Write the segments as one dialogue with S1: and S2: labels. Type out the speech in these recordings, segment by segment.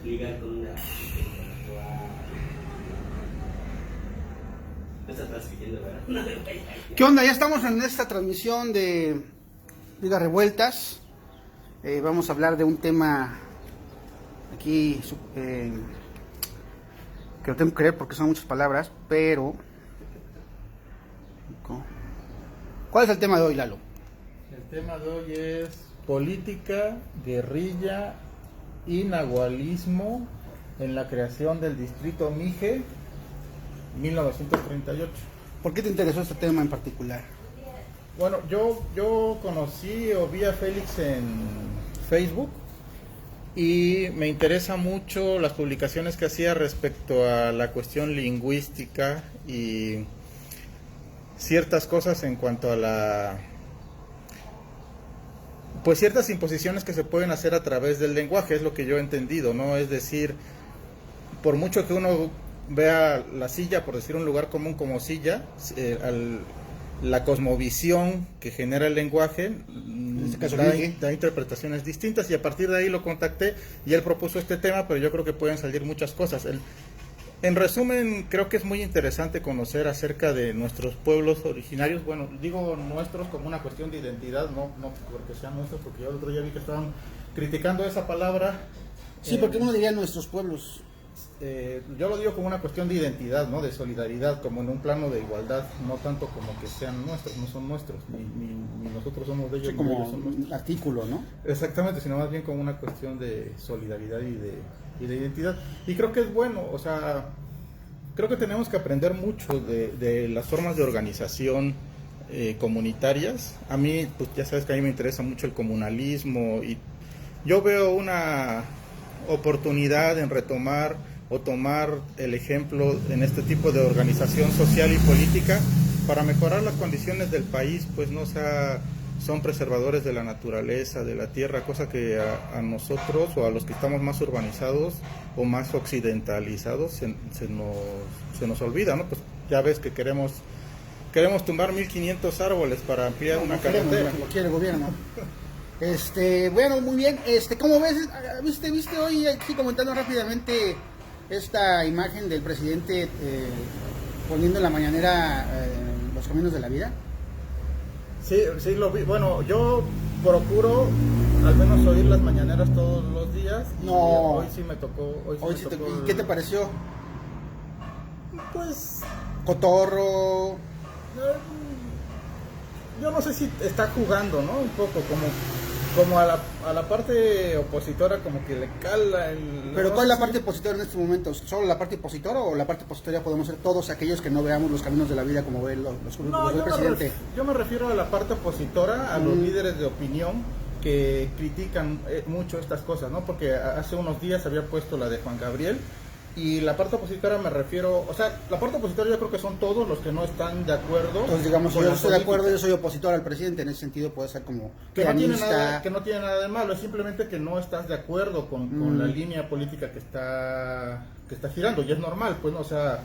S1: ligar con una. No está transmitiendo, ¿verdad?
S2: ¿Qué onda? Ya estamos en esta transmisión de Ligas Revueltas. Vamos a hablar de un tema aquí que lo tengo que creer porque son muchas palabras, pero ¿cuál es el tema de hoy, Lalo?
S3: El tema de hoy es política, guerrilla y nahualismo en la creación del distrito Mije 1938.
S2: ¿Por qué te interesó este tema en particular?
S3: Bueno, yo conocí o vi a Félix en Facebook y me interesa mucho las publicaciones que hacía respecto a la cuestión lingüística y ciertas cosas en cuanto a pues ciertas imposiciones que se pueden hacer a través del lenguaje, es lo que yo he entendido, ¿no? Es decir, por mucho que uno vea la silla, por decir un lugar común como silla, la cosmovisión que genera el lenguaje
S2: en este caso,
S3: da interpretaciones distintas, y a partir de ahí lo contacté y él propuso este tema, pero yo creo que pueden salir muchas cosas. En resumen, creo que es muy interesante conocer acerca de nuestros pueblos originarios. Bueno, digo nuestros como una cuestión de identidad, no porque sean nuestros, porque yo el otro día vi que estaban criticando esa palabra.
S2: Sí, porque uno diría nuestros pueblos.
S3: Yo lo digo como una cuestión de identidad, ¿no? De solidaridad, como en un plano de igualdad, no tanto como que sean nuestros, no son nuestros, ni nosotros somos de ellos,
S2: Sí,
S3: ni ellos
S2: como
S3: son nuestros.
S2: un artículo, ¿no?
S3: Exactamente, sino más bien como una cuestión de solidaridad y de identidad. Y creo que es bueno, o sea, creo que tenemos que aprender mucho de las formas de organización comunitarias. A mí, pues ya sabes que a mí me interesa mucho el comunalismo y yo veo una oportunidad en retomar o tomar el ejemplo en este tipo de organización social y política para mejorar las condiciones del país, pues no sea, son preservadores de la naturaleza, de la tierra, cosa que a nosotros o a los que estamos más urbanizados o más occidentalizados se nos olvida, ¿no? Pues ya ves que queremos tumbar 1500 árboles para ampliar una carretera.
S2: Lo quiere el gobierno. Bueno, muy bien. ¿Cómo ves? ¿Viste hoy aquí comentando rápidamente esta imagen del presidente poniendo en la mañanera los caminos de la vida?
S3: Sí, lo vi. Bueno, yo procuro al menos oír las mañaneras todos los días. Y
S2: no.
S3: Hoy sí me tocó.
S2: ¿Y qué te pareció?
S3: Pues
S2: Cotorro.
S3: Yo no sé si está jugando, ¿no? Un poco como a la parte opositora, como que le cala el...
S2: ¿Pero cuál es la parte opositora en estos momentos? ¿Solo la parte opositora o la parte opositora podemos ser todos aquellos que no veamos los caminos de la vida como ve el presidente?
S3: Yo me refiero a la parte opositora, a los líderes de opinión que critican mucho estas cosas, ¿no? Porque hace unos días había puesto la de Juan Gabriel. Y la parte opositora me refiero, o sea, la parte opositora yo creo que son todos los que no están de acuerdo.
S2: Entonces, digamos, si
S3: con
S2: yo
S3: la
S2: estoy de acuerdo,
S3: política.
S2: yo soy opositor al presidente, en ese sentido puede ser como
S3: Que no
S2: pianista.
S3: tiene nada de malo, es simplemente que no estás de acuerdo con la línea política que está girando, y es normal, pues, ¿no? O sea,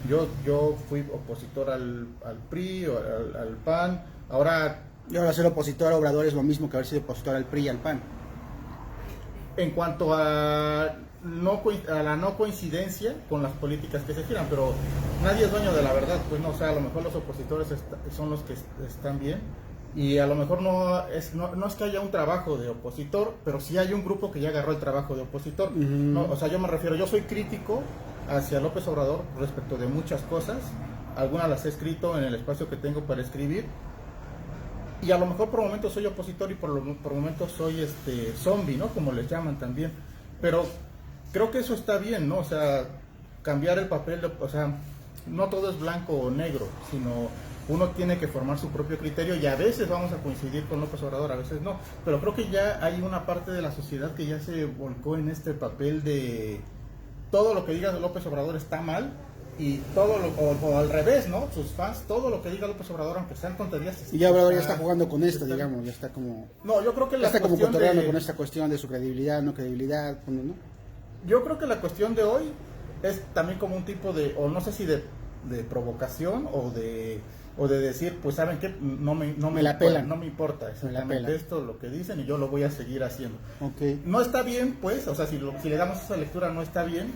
S3: yo fui opositor al PRI o al PAN, ahora...
S2: Y ahora ser opositor a Obrador es lo mismo que haber sido opositor al PRI y al PAN.
S3: En cuanto a la no coincidencia con las políticas que se giran, pero nadie es dueño de la verdad, pues no, o sea, a lo mejor los opositores son los que están bien, y a lo mejor no es que haya un trabajo de opositor, pero sí hay un grupo que ya agarró el trabajo de opositor. No, o sea, yo me refiero, yo soy crítico hacia López Obrador respecto de muchas cosas, algunas las he escrito en el espacio que tengo para escribir, y a lo mejor por momentos soy opositor y por momentos soy zombie, ¿no? Como les llaman también, pero creo que eso está bien, ¿no? O sea, cambiar el papel, o sea, no todo es blanco o negro, sino uno tiene que formar su propio criterio, y a veces vamos a coincidir con López Obrador, a veces no, pero creo que ya hay una parte de la sociedad que ya se volcó en este papel de todo lo que diga López Obrador está mal, y todo o al revés, ¿no? Sus fans, todo lo que diga López Obrador, aunque sean tonterías.
S2: Y ya Obrador ya está jugando con esto, digamos, ya está como...
S3: No, yo creo que
S2: ya está como cotorreando con esta cuestión de su credibilidad, no credibilidad, ¿no?
S3: Yo creo que la cuestión de hoy es también como un tipo de, o no sé si de provocación o de o de decir, pues saben qué,
S2: Me la pelan.
S3: no me importa
S2: Me la
S3: exactamente
S2: pelan.
S3: esto, lo que dicen, y yo lo voy a seguir haciendo.
S2: Okay.
S3: No está bien, pues, o sea, si le damos esa lectura no está bien,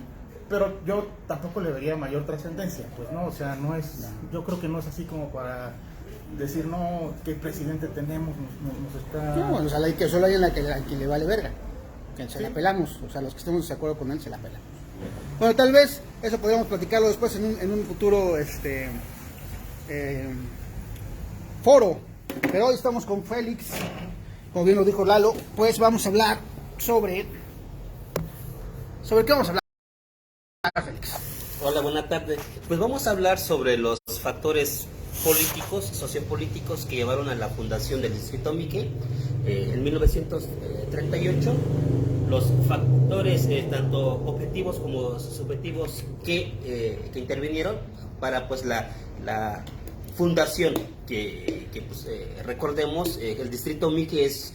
S3: pero yo tampoco le vería mayor trascendencia, pues no, o sea, no es, yo creo que no es así como para decir, no, qué presidente tenemos, nos está...
S2: No, o sea, que solo hay en la que le vale verga, que se
S3: Sí.
S2: la pelamos, o sea, los que estemos de acuerdo con él se la pelan. Bueno, tal vez eso podríamos platicarlo después en un futuro foro, pero hoy estamos con Félix, como bien lo dijo Lalo, pues vamos a hablar sobre qué vamos a hablar, Félix.
S1: Hola, buena tarde. Pues vamos a hablar sobre los factores políticos, sociopolíticos que llevaron a la fundación del Distrito Mixe en 1938. Los factores tanto objetivos como subjetivos que intervinieron para pues la fundación que pues, recordemos, el Distrito Mixe es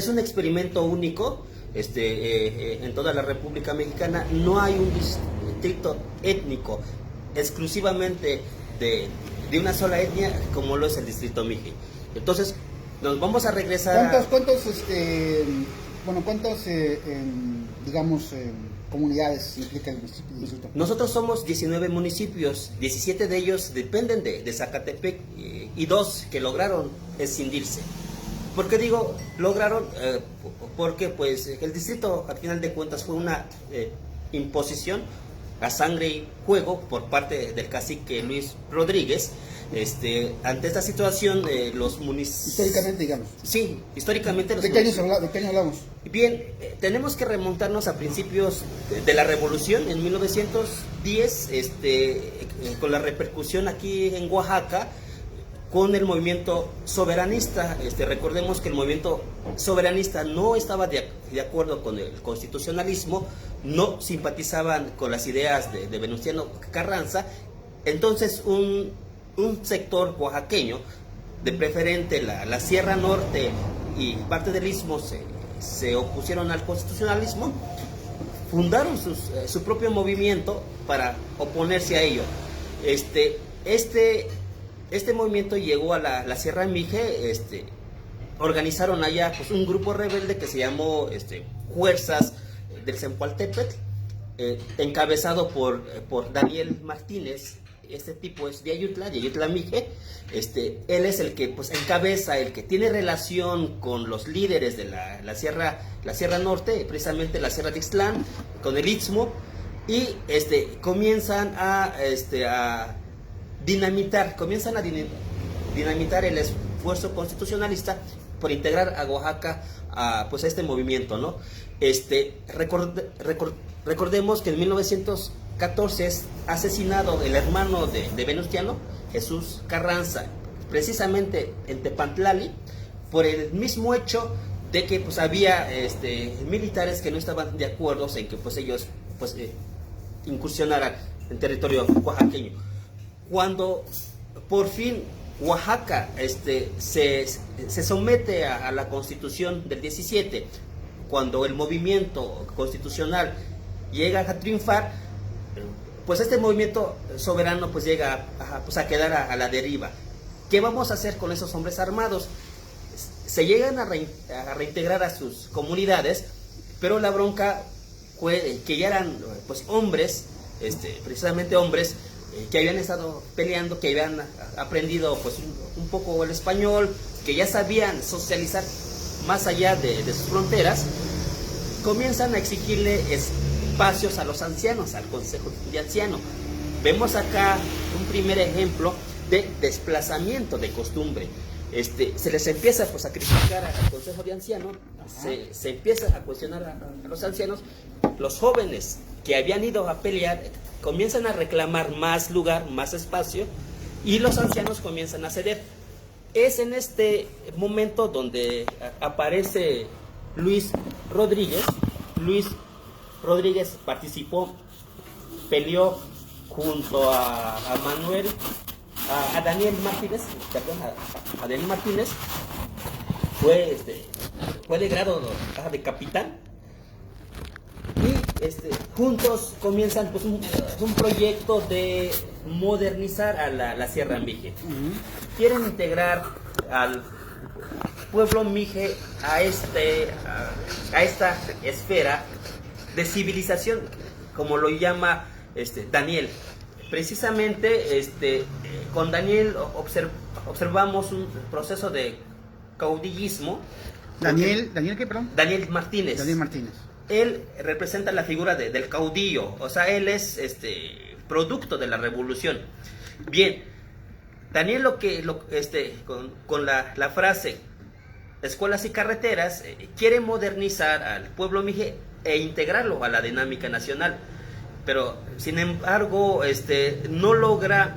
S1: un experimento único en toda la República Mexicana. No hay un distrito étnico exclusivamente de una sola etnia como lo es el Distrito Mixe. Entonces nos vamos a regresar
S2: ¿Cuántos digamos, comunidades implica el distrito?
S1: Nosotros somos 19 municipios, 17 de ellos dependen de Zacatepec y 2 que lograron escindirse. ¿Por qué digo lograron? Porque pues el distrito al final de cuentas fue una imposición a sangre y fuego por parte del cacique Luis Rodríguez. Ante esta situación los municipios...
S2: Históricamente, digamos.
S1: Sí, históricamente los
S2: ¿De qué año hablamos?
S1: Bien, tenemos que remontarnos a principios de la revolución en 1910, con la repercusión aquí en Oaxaca, con el movimiento soberanista. Recordemos que el movimiento soberanista no estaba de acuerdo con el constitucionalismo, no simpatizaban con las ideas de Venustiano Carranza. Entonces un sector oaxaqueño, de preferente la Sierra Norte y parte del Istmo, se opusieron al constitucionalismo, fundaron su propio movimiento para oponerse a ello. Este movimiento llegó a la Sierra Mixe, organizaron allá pues, un grupo rebelde que se llamó Fuerzas del Zempoaltépetl, encabezado por Daniel Martínez. Este tipo es de Ayutla Mixe. Él es el que pues encabeza, el que tiene relación con los líderes de la Sierra Norte, precisamente la Sierra de Ixtlán, con el Istmo, y comienzan a dinamitar el esfuerzo constitucionalista por integrar a Oaxaca a este movimiento, ¿no? Recordemos que en 1914 es asesinado el hermano de Venustiano, Jesús Carranza, precisamente en Tepantlali, por el mismo hecho de que pues había militares que no estaban de acuerdo en que pues ellos incursionaran en territorio oaxaqueño. Cuando por fin Oaxaca se somete a la Constitución del 17, cuando el movimiento constitucional llega a triunfar, pues este movimiento soberano pues llega a quedar a la deriva. ¿Qué vamos a hacer con esos hombres armados? Se llegan a reintegrar a sus comunidades, pero la bronca fue que ya eran pues hombres, precisamente hombres que habían estado peleando, que habían aprendido pues un poco el español, que ya sabían socializar más allá de sus fronteras. Comienzan a exigirle espacios a los ancianos, al Consejo de Ancianos. Vemos acá un primer ejemplo de desplazamiento de costumbre. Se les empieza pues a criticar al Consejo de Ancianos, se empieza a cuestionar a los ancianos. Los jóvenes que habían ido a pelear comienzan a reclamar más lugar, más espacio, y los ancianos comienzan a ceder. Es en este momento donde aparece Luis Rodríguez. Luis Rodríguez participó, peleó junto a Manuel, a Daniel Martínez, perdón, a Daniel Martínez. Fue de grado de capitán, y juntos comienzan pues, un proyecto de modernizar a la Sierra Mije. Quieren integrar al pueblo Mije a esta esfera de civilización, como lo llama Daniel. Precisamente con Daniel observamos un proceso de caudillismo.
S2: Daniel ¿qué, perdón?
S1: Daniel Martínez.
S2: Daniel Martínez. Él
S1: representa la figura del caudillo, o sea, él es producto de la revolución. Bien, Daniel con la frase escuelas y carreteras quiere modernizar al pueblo mije e integrarlo a la dinámica nacional, pero sin embargo no logra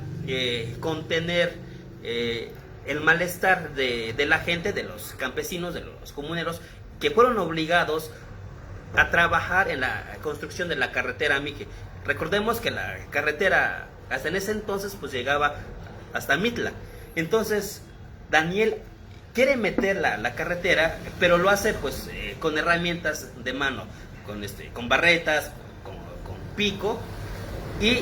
S1: contener el malestar de la gente, de los campesinos, de los comuneros, que fueron obligados a trabajar en la construcción de la carretera Mije. Recordemos que la carretera hasta en ese entonces pues llegaba hasta Mitla. Entonces Daniel quiere meter la carretera, pero lo hace pues con herramientas de mano, con barretas, con pico, y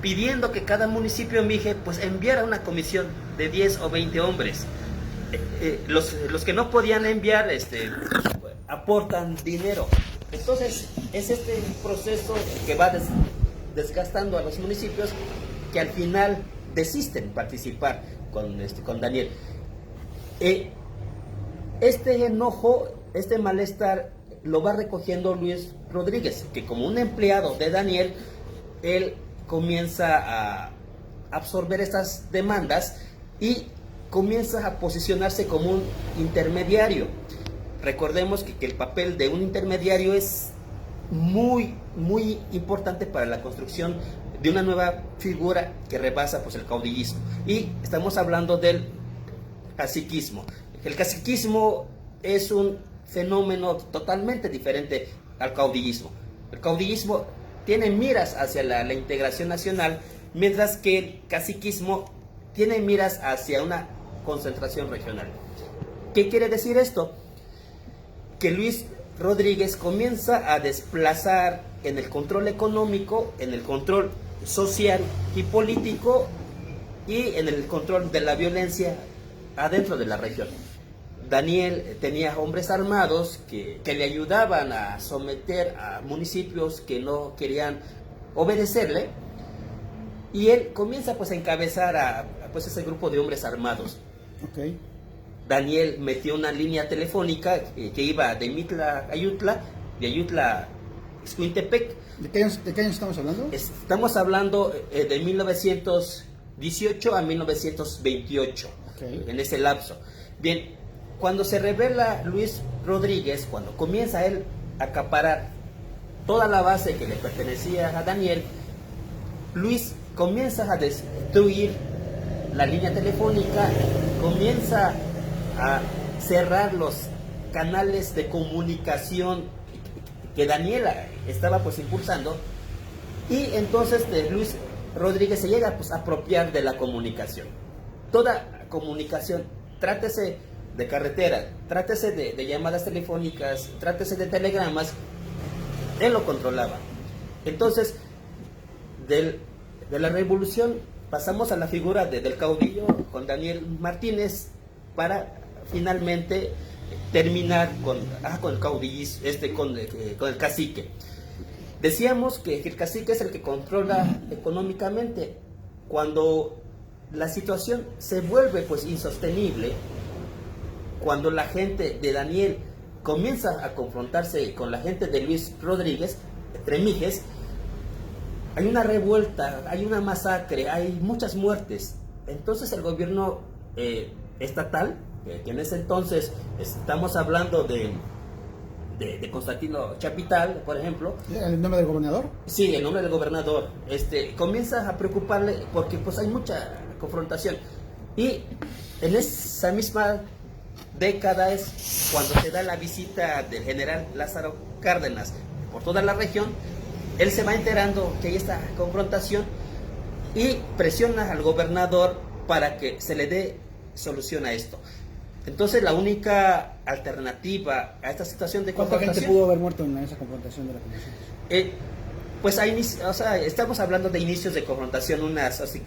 S1: pidiendo que cada municipio Mije pues enviara una comisión de 10 o 20 hombres. Los que no podían enviar aportan dinero. Entonces es este proceso que va desgastando a los municipios, que al final desisten participar con Daniel. Este enojo, este malestar lo va recogiendo Luis Rodríguez, que como un empleado de Daniel, él comienza a absorber estas demandas y comienza a posicionarse como un intermediario. Recordemos que el papel de un intermediario es muy, muy importante para la construcción de una nueva figura que rebasa pues, el caudillismo. Y estamos hablando del caciquismo. El caciquismo es un fenómeno totalmente diferente al caudillismo. El caudillismo tiene miras hacia la integración nacional, mientras que el caciquismo tiene miras hacia una concentración regional. ¿Qué quiere decir esto? Que Luis Rodríguez comienza a desplazar en el control económico, en el control social y político y en el control de la violencia adentro de la región. Daniel tenía hombres armados que le ayudaban a someter a municipios que no querían obedecerle, y él comienza pues a encabezar a ese grupo de hombres armados.
S2: Okay.
S1: Daniel metió una línea telefónica que iba de Mitla a Ayutla, de Ayutla a Xcuintepec.
S2: ¿De qué años estamos hablando?
S1: Estamos hablando de 1918 a 1928, okay, en ese lapso. Bien, cuando se revela Luis Rodríguez, cuando comienza él a acaparar toda la base que le pertenecía a Daniel, Luis comienza a destruir la línea telefónica, comienza a cerrar los canales de comunicación que Daniela estaba pues impulsando, y entonces Luis Rodríguez se llega pues a apropiar de la comunicación. Toda comunicación, trátese de carretera, trátese de llamadas telefónicas, trátese de telegramas, él lo controlaba. Entonces, de la revolución pasamos a la figura del caudillo con Daniel Martínez, para finalmente terminar con el caudillismo, con el cacique. Decíamos que el cacique es el que controla económicamente. Cuando la situación se vuelve pues insostenible, cuando la gente de Daniel comienza a confrontarse con la gente de Luis Rodríguez, entre Mijes, hay una revuelta, hay una masacre, hay muchas muertes. Entonces el gobierno estatal, que en ese entonces estamos hablando de Constantino Chapital, por ejemplo.
S2: ¿El nombre del gobernador?
S1: Sí, el nombre del gobernador. Comienza a preocuparle porque pues hay mucha confrontación. Y en esa misma década es cuando se da la visita del general Lázaro Cárdenas por toda la región. Él se va enterando que hay esta confrontación y presiona al gobernador para que se le dé solución a esto. Entonces la única alternativa a esta situación de
S2: ¿Cuánta gente
S1: confrontación,
S2: pudo haber muerto en esa confrontación de la comisión?
S1: pues o sea, estamos hablando de inicios de confrontación, unas así,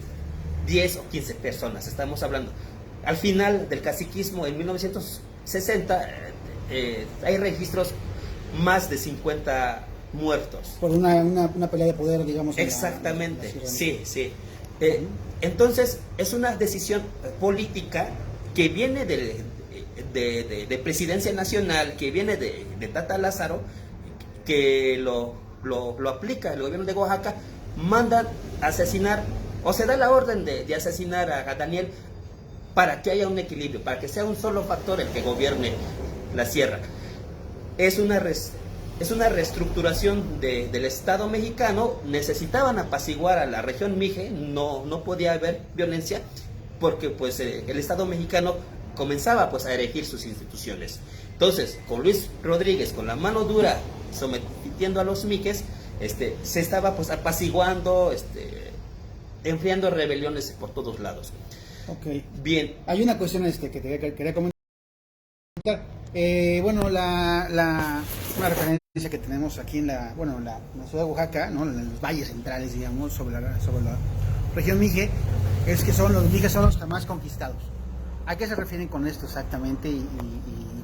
S1: 10 o 15 personas, estamos hablando. Al final del caciquismo, en 1960, hay registros más de 50 muertos.
S2: Por una pelea de poder, digamos.
S1: Exactamente,
S2: en la
S1: sí, sí. Entonces, es una decisión política que viene de Presidencia Nacional, que viene de Tata Lázaro, que lo aplica el gobierno de Oaxaca, mandan asesinar, o se da la orden de asesinar a Daniel para que haya un equilibrio, para que sea un solo factor el que gobierne la sierra. Es una reestructuración del Estado mexicano. Necesitaban apaciguar a la región Mije, no podía haber violencia, porque pues el Estado mexicano comenzaba pues a erigir sus instituciones. Entonces, con Luis Rodríguez, con la mano dura, sometiendo a los mijes, se estaba pues apaciguando, enfriando rebeliones por todos lados.
S2: Ok.
S1: Bien.
S2: Hay una cuestión que te quería comentar. Bueno, una referencia que tenemos aquí en la ciudad de Oaxaca, ¿no? En los valles centrales, digamos, sobre la región Mije, es que los mijes son los jamás conquistados. ¿A qué se refieren con esto exactamente y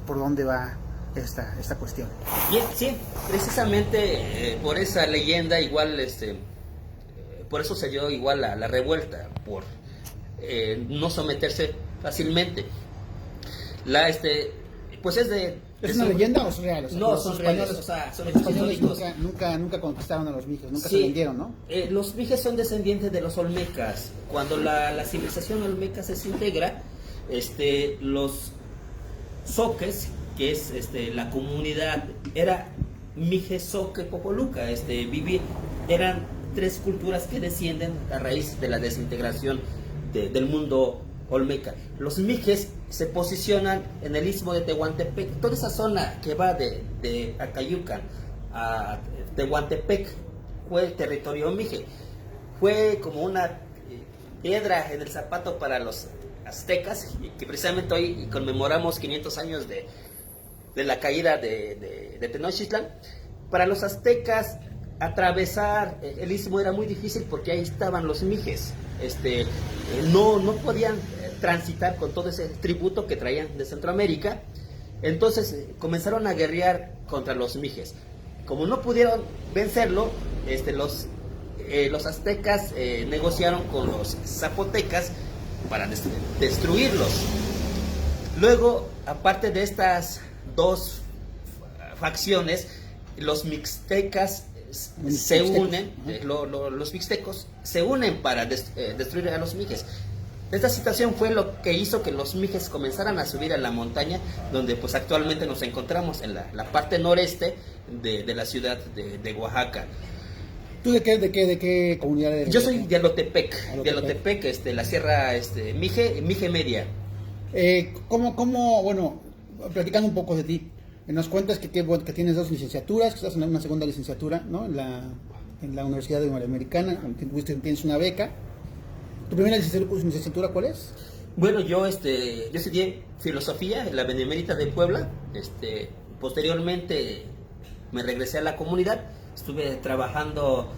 S2: por dónde va esta cuestión?
S1: Bien, sí, precisamente por esa leyenda, igual, por eso se dio igual la revuelta, por no someterse fácilmente. Pues
S2: ¿Es una leyenda o es real? O sea,
S1: no, son reales, o sea, son hechos históricos.
S2: Nunca conquistaron a los mijes, nunca
S1: Sí,
S2: se vendieron, ¿no?
S1: Los mijes son descendientes de los olmecas. Cuando la civilización olmeca se desintegra, los zoques, que es la comunidad, era Mije, Zoque, Popoluca, eran tres culturas que descienden a raíz de la desintegración del mundo olmeca. Los mijes se posicionan en el istmo de Tehuantepec, toda esa zona que va de Acayucan a Tehuantepec fue el territorio mije. Fue como una piedra en el zapato para los aztecas, que precisamente hoy conmemoramos 500 años de la caída de Tenochtitlan. Para los aztecas atravesar el istmo era muy difícil porque ahí estaban los mijes. No podían transitar con todo ese tributo que traían de Centroamérica. Entonces comenzaron a guerrear contra los mijes. Como no pudieron vencerlo, los aztecas negociaron con los zapotecas para destruirlos. Luego, aparte de estas dos facciones, los mixtecas se unen, los mixtecos se unen para destruir a los mijes. Esta situación fue lo que hizo que los mijes comenzaran a subir a la montaña, donde pues actualmente nos encontramos, en la parte noreste de la ciudad de Oaxaca.
S2: ¿Tú de qué comunidad eres?
S1: Yo soy de Alotepec, la sierra Mije Media.
S2: Bueno, platicando un poco de ti, nos cuentas que tienes dos licenciaturas, que estás en una segunda licenciatura, ¿no? En la Universidad Iberoamericana, tienes una beca. ¿Tu primera licenciatura cuál es?
S1: Bueno, yo estudié filosofía en la Benemérita de Puebla. Posteriormente me regresé a la comunidad. Estuve trabajando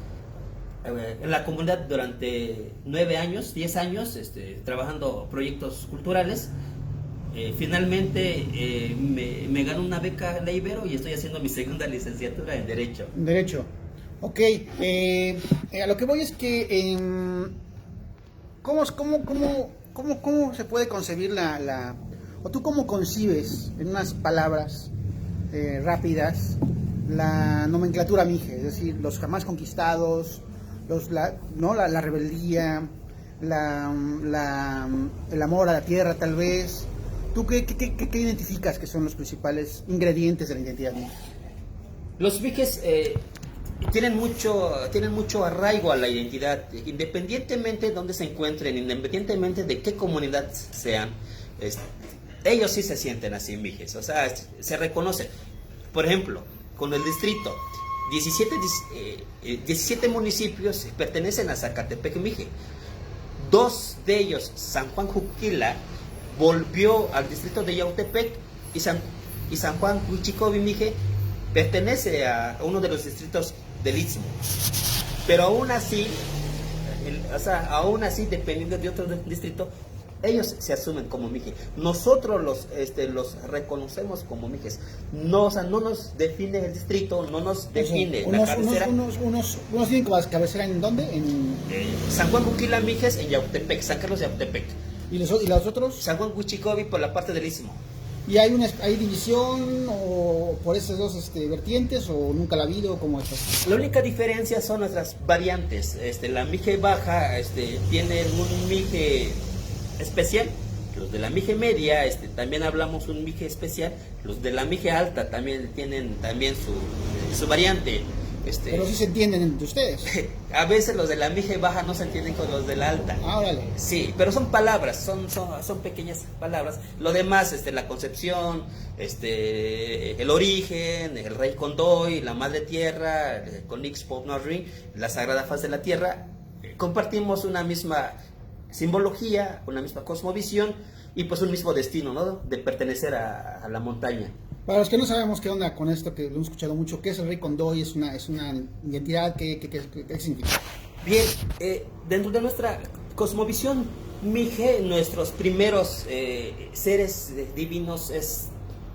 S1: en la comunidad durante 10 años, trabajando proyectos culturales. Finalmente me ganó una beca en la Ibero y estoy haciendo mi segunda licenciatura en Derecho.
S2: Derecho. Ok. A lo que voy es que ¿cómo se puede concebir o tú cómo concibes en unas palabras rápidas la nomenclatura mije? Es decir, los jamás conquistados, la rebeldía, el amor a la tierra, tal vez. ¿Tú qué identificas que son los principales ingredientes de la identidad mije?
S1: Los mijes tienen mucho arraigo a la identidad, independientemente de dónde se encuentren, independientemente de qué comunidad sean. Ellos sí se sienten así mijes, o sea, se reconocen. Por ejemplo, con el distrito, 17 municipios pertenecen a Zacatepec Mije. 2 de ellos, San Juan Juquila volvió al distrito de Yautepec y San Juan Huichicobi Mije pertenece a uno de los distritos del Istmo. Pero aún así, dependiendo de otro distrito, ellos se asumen como mijes. Nosotros los reconocemos como mijes. No, o sea, no nos define el distrito, no nos define la cabecera.
S2: Unos tienen cabecera ¿en dónde? En
S1: San Juan Buquila Mijes en Yautepec, San Carlos de Yautepec.
S2: ¿Y los otros?
S1: San Juan Huichicobi por la parte del Istmo.
S2: ¿Y hay división o por esas dos vertientes o nunca la ha habido? ¿Cómo es?
S1: La única diferencia son nuestras variantes. La mije baja tiene un mije especial. Los de la mije media también hablamos un mije especial. Los de la mije alta también tienen también su variante.
S2: Pero sí se entienden entre ustedes.
S1: A veces los de la mije baja no se entienden con los de la alta.
S2: Órale.
S1: Sí, pero son palabras, son pequeñas palabras. Lo demás, la concepción, el origen, el rey Condoy, la madre tierra, con Ixpo Norri, la sagrada faz de la tierra, compartimos una misma simbología, una misma cosmovisión y pues un mismo destino, ¿no? De pertenecer a la montaña.
S2: Para los que no sabemos qué onda con esto, que lo hemos escuchado mucho, ¿qué es el rey Condoy? ¿Es una identidad? ¿Qué significa?
S1: Bien, dentro de nuestra cosmovisión mije, nuestros primeros seres divinos es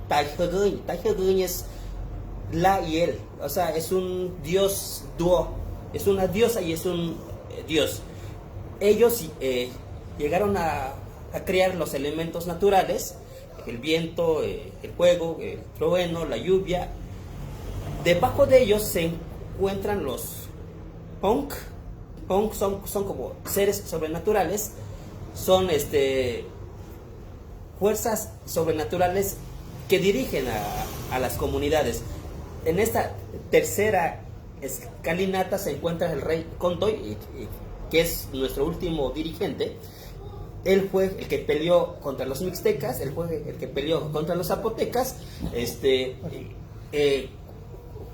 S1: Tajagüey. Tajagüey es la y él, o sea, es un dios dúo, es una diosa y es un dios. Ellos llegaron a crear los elementos naturales, el viento, el fuego, el trueno, la lluvia. Debajo de ellos se encuentran los Punk. Punk son como seres sobrenaturales, son fuerzas sobrenaturales que dirigen a las comunidades. En esta tercera escalinata se encuentra el rey Condoy, que es nuestro último dirigente. Él fue el que peleó contra los mixtecas, él fue el que peleó contra los zapotecas.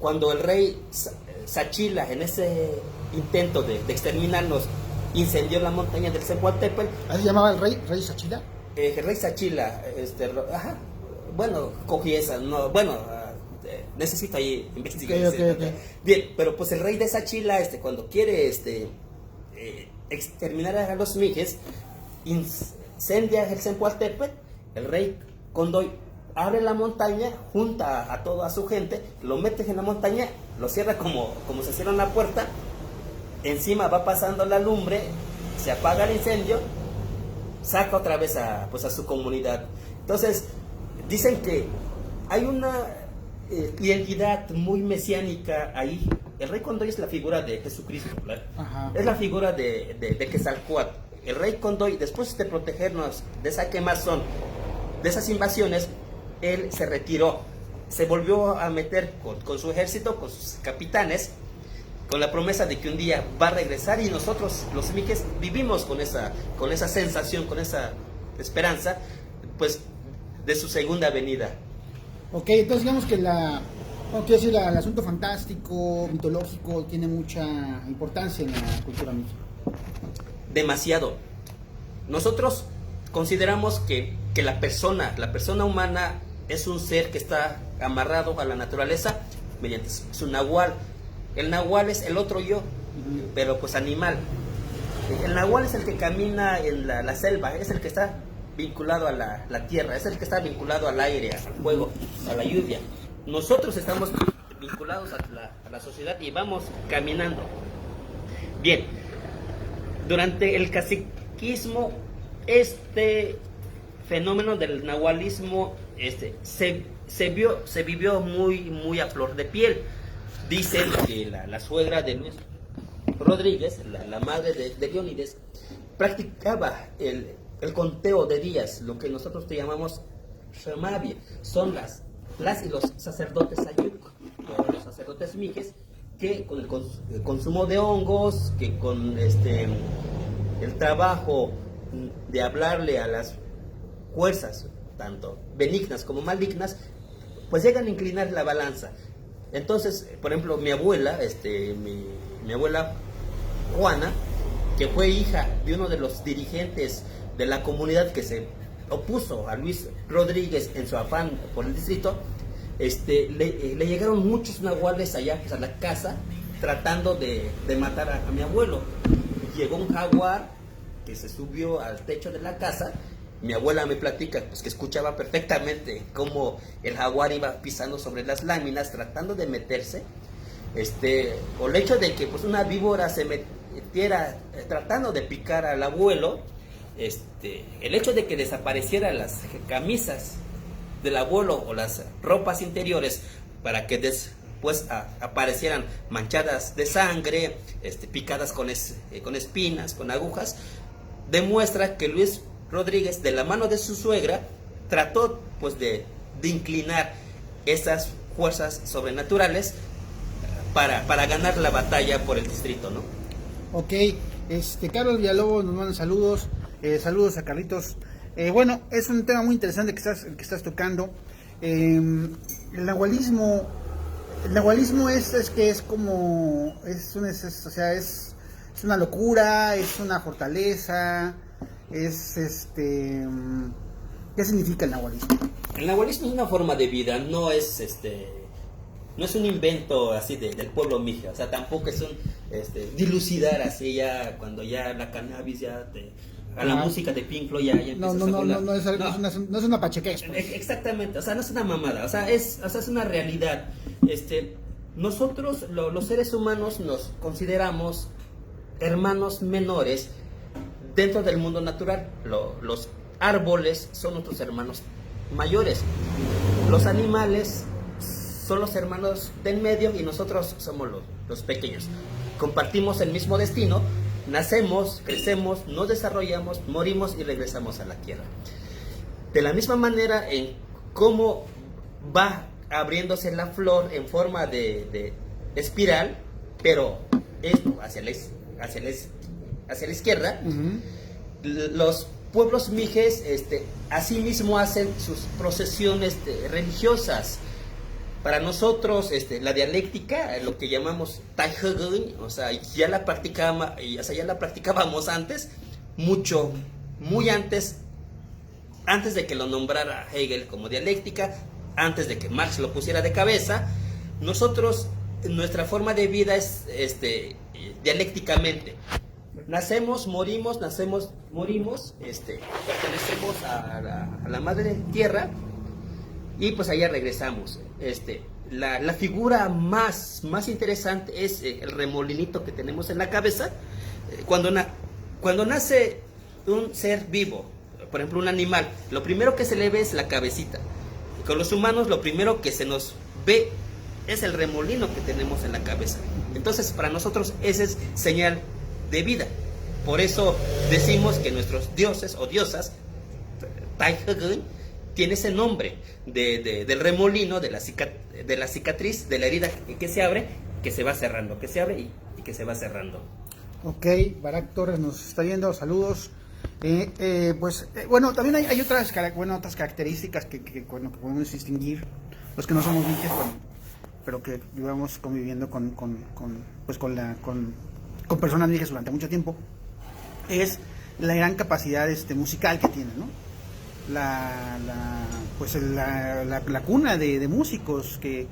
S1: Cuando el rey Sachila, en ese intento de exterminarnos, incendió la montaña del Zempoaltépetl.
S2: ¿Así llamaba el rey Sachila?
S1: El rey Sachila, bueno, cogí esa, no, bueno, necesito ahí investigar.
S2: Okay.
S1: Bien, pero pues el rey de Sachila, cuando quiere exterminar a los mijes, incendia el Zempoaltépetl. El rey Condoy abre la montaña, junta a toda su gente, lo mete en la montaña, lo cierra como se cierra una puerta, encima va pasando la lumbre, se apaga el incendio, saca otra vez a su comunidad. Entonces, dicen que hay una identidad muy mesiánica ahí. El rey Condoy es la figura de Jesucristo, ¿verdad?
S2: Ajá.
S1: Es la figura de Quetzalcóatl. El rey Condoy, después de protegernos de esa quemazón, de esas invasiones, él se retiró, se volvió a meter con su ejército, con sus capitanes, con la promesa de que un día va a regresar, y nosotros, los mijes, vivimos con esa sensación, con esa esperanza, pues, de su segunda venida.
S2: Ok, entonces digamos que el asunto fantástico, mitológico, tiene mucha importancia en la cultura mije.
S1: Demasiado. Nosotros consideramos que la persona humana es un ser que está amarrado a la naturaleza mediante su nahual. El nahual es el otro yo, pero pues animal. El nahual es el que camina en la selva, es el que está vinculado a la tierra, es el que está vinculado al aire, al fuego, a la lluvia. Nosotros estamos vinculados a la sociedad y vamos caminando. Bien, durante el caciquismo, este fenómeno del nahualismo se vivió muy a flor de piel. Dicen que la suegra de Luis Rodríguez, la madre de Leónides, practicaba el conteo de días, lo que nosotros te llamamos Shemavie. Son las y los sacerdotes ayuk, los sacerdotes mijes, que con el consumo de hongos, que con el trabajo de hablarle a las fuerzas, tanto benignas como malignas, pues llegan a inclinar la balanza. Entonces, por ejemplo, mi abuela, mi abuela Juana, que fue hija de uno de los dirigentes de la comunidad que se opuso a Luis Rodríguez en su afán por el distrito, le llegaron muchos nahuales allá pues, a la casa tratando de matar a mi abuelo. Llegó un jaguar que se subió al techo de la casa. Mi abuela me platica pues, que escuchaba perfectamente cómo el jaguar iba pisando sobre las láminas tratando de meterse, o el hecho de que pues, una víbora se metiera tratando de picar al abuelo, el hecho de que desaparecieran las camisas del abuelo o las ropas interiores para que después aparecieran manchadas de sangre, picadas con espinas, con agujas, demuestra que Luis Rodríguez, de la mano de su suegra, trató pues de inclinar esas fuerzas sobrenaturales para ganar la batalla por el distrito, ¿no?
S2: Ok, Carlos Villalobos nos manda saludos, saludos a Carlitos. Bueno, es un tema muy interesante que estás tocando. El nahualismo es como, es una locura, es una fortaleza, ¿qué significa el nahualismo?
S1: El nahualismo es una forma de vida, no es un invento así del pueblo mija, o sea, tampoco es un dilucidar así ya cuando ya la cannabis a la música de Pink Floyd ya empieza a volar.
S2: No es una pachequez, pues.
S1: Exactamente, o sea, no es una mamada, o sea, es una realidad. Nosotros los seres humanos nos consideramos hermanos menores dentro del mundo natural. Los árboles son nuestros hermanos mayores, los animales son los hermanos del medio y nosotros somos los pequeños. Compartimos el mismo destino, nacemos, crecemos, nos desarrollamos, morimos y regresamos a la tierra. De la misma manera en cómo va abriéndose la flor en forma de espiral, pero esto hacia la izquierda, uh-huh. Los pueblos mijes asimismo hacen sus procesiones religiosas. Para nosotros la dialéctica, lo que llamamos Taihegun, o sea, ya la practicábamos antes, muy antes de que lo nombrara Hegel como dialéctica, antes de que Marx lo pusiera de cabeza. Nosotros, nuestra forma de vida es dialécticamente. Nacemos, morimos, pertenecemos a la madre tierra y pues allá regresamos. La figura más interesante es el remolinito que tenemos en la cabeza. Cuando nace un ser vivo, por ejemplo un animal, lo primero que se le ve es la cabecita. Con los humanos lo primero que se nos ve es el remolino que tenemos en la cabeza. Entonces para nosotros esa es señal de vida. Por eso decimos que nuestros dioses o diosas, Taihegun, tiene ese nombre del remolino, de la cicatriz, de la herida que se abre, que se va cerrando, que se abre y que se va cerrando.
S2: Ok, Barak Torres nos está viendo, saludos. Bueno, también hay otras características que podemos distinguir, los que no somos mijes, pero que llevamos conviviendo con personas mijes durante mucho tiempo, es la gran capacidad musical que tienen, ¿no? La cuna de músicos que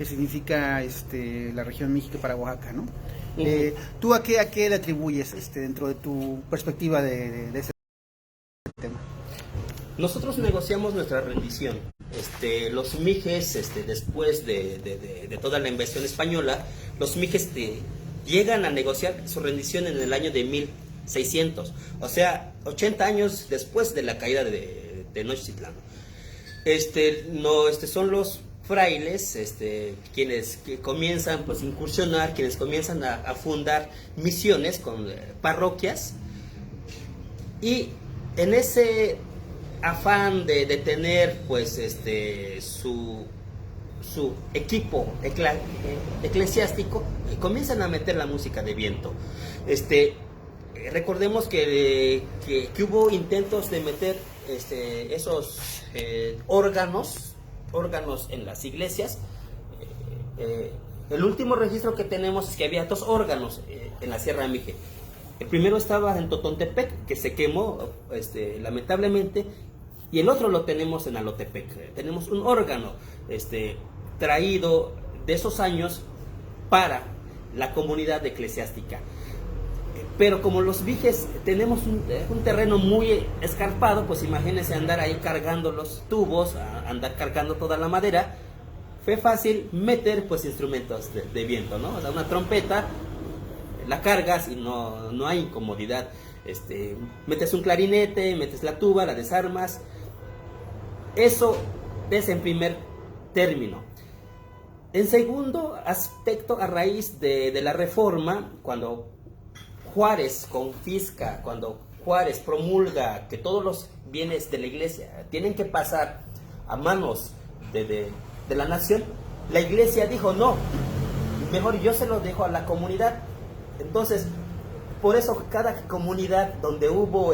S2: significa la región México para Oaxaca, ¿no? Uh-huh. ¿Tú a qué le atribuyes dentro de tu perspectiva de ese tema?
S1: Nosotros negociamos nuestra rendición. Los mijes, después de toda la invasión española, los mijes llegan a negociar su rendición en el año de 1600, o sea, 80 años después de la caída de Tenochtitlán. Son los frailes quienes comienzan pues, a incursionar, quienes comienzan a fundar misiones con parroquias, y en ese afán de tener pues su equipo eclesiástico, comienzan a meter la música de viento. Recordemos que hubo intentos de meter esos órganos en las iglesias. El último registro que tenemos es que había 2 órganos en la Sierra Mije. El primero estaba en Totontepec, que se quemó lamentablemente, y el otro lo tenemos en Alotepec. Tenemos un órgano traído de esos años para la comunidad eclesiástica. Pero como los Viges tenemos un terreno muy escarpado, pues imagínense andar ahí cargando los tubos, andar cargando toda la madera. Fue fácil meter pues instrumentos de viento, ¿no? O sea, una trompeta, la cargas y no hay incomodidad. Metes un clarinete, metes la tuba, la desarmas. Eso es en primer término. En segundo aspecto, a raíz de la Reforma, cuando Juárez confisca, cuando Juárez promulga que todos los bienes de la iglesia tienen que pasar a manos de la nación, la iglesia dijo no, mejor yo se lo dejo a la comunidad. Entonces, por eso cada comunidad donde hubo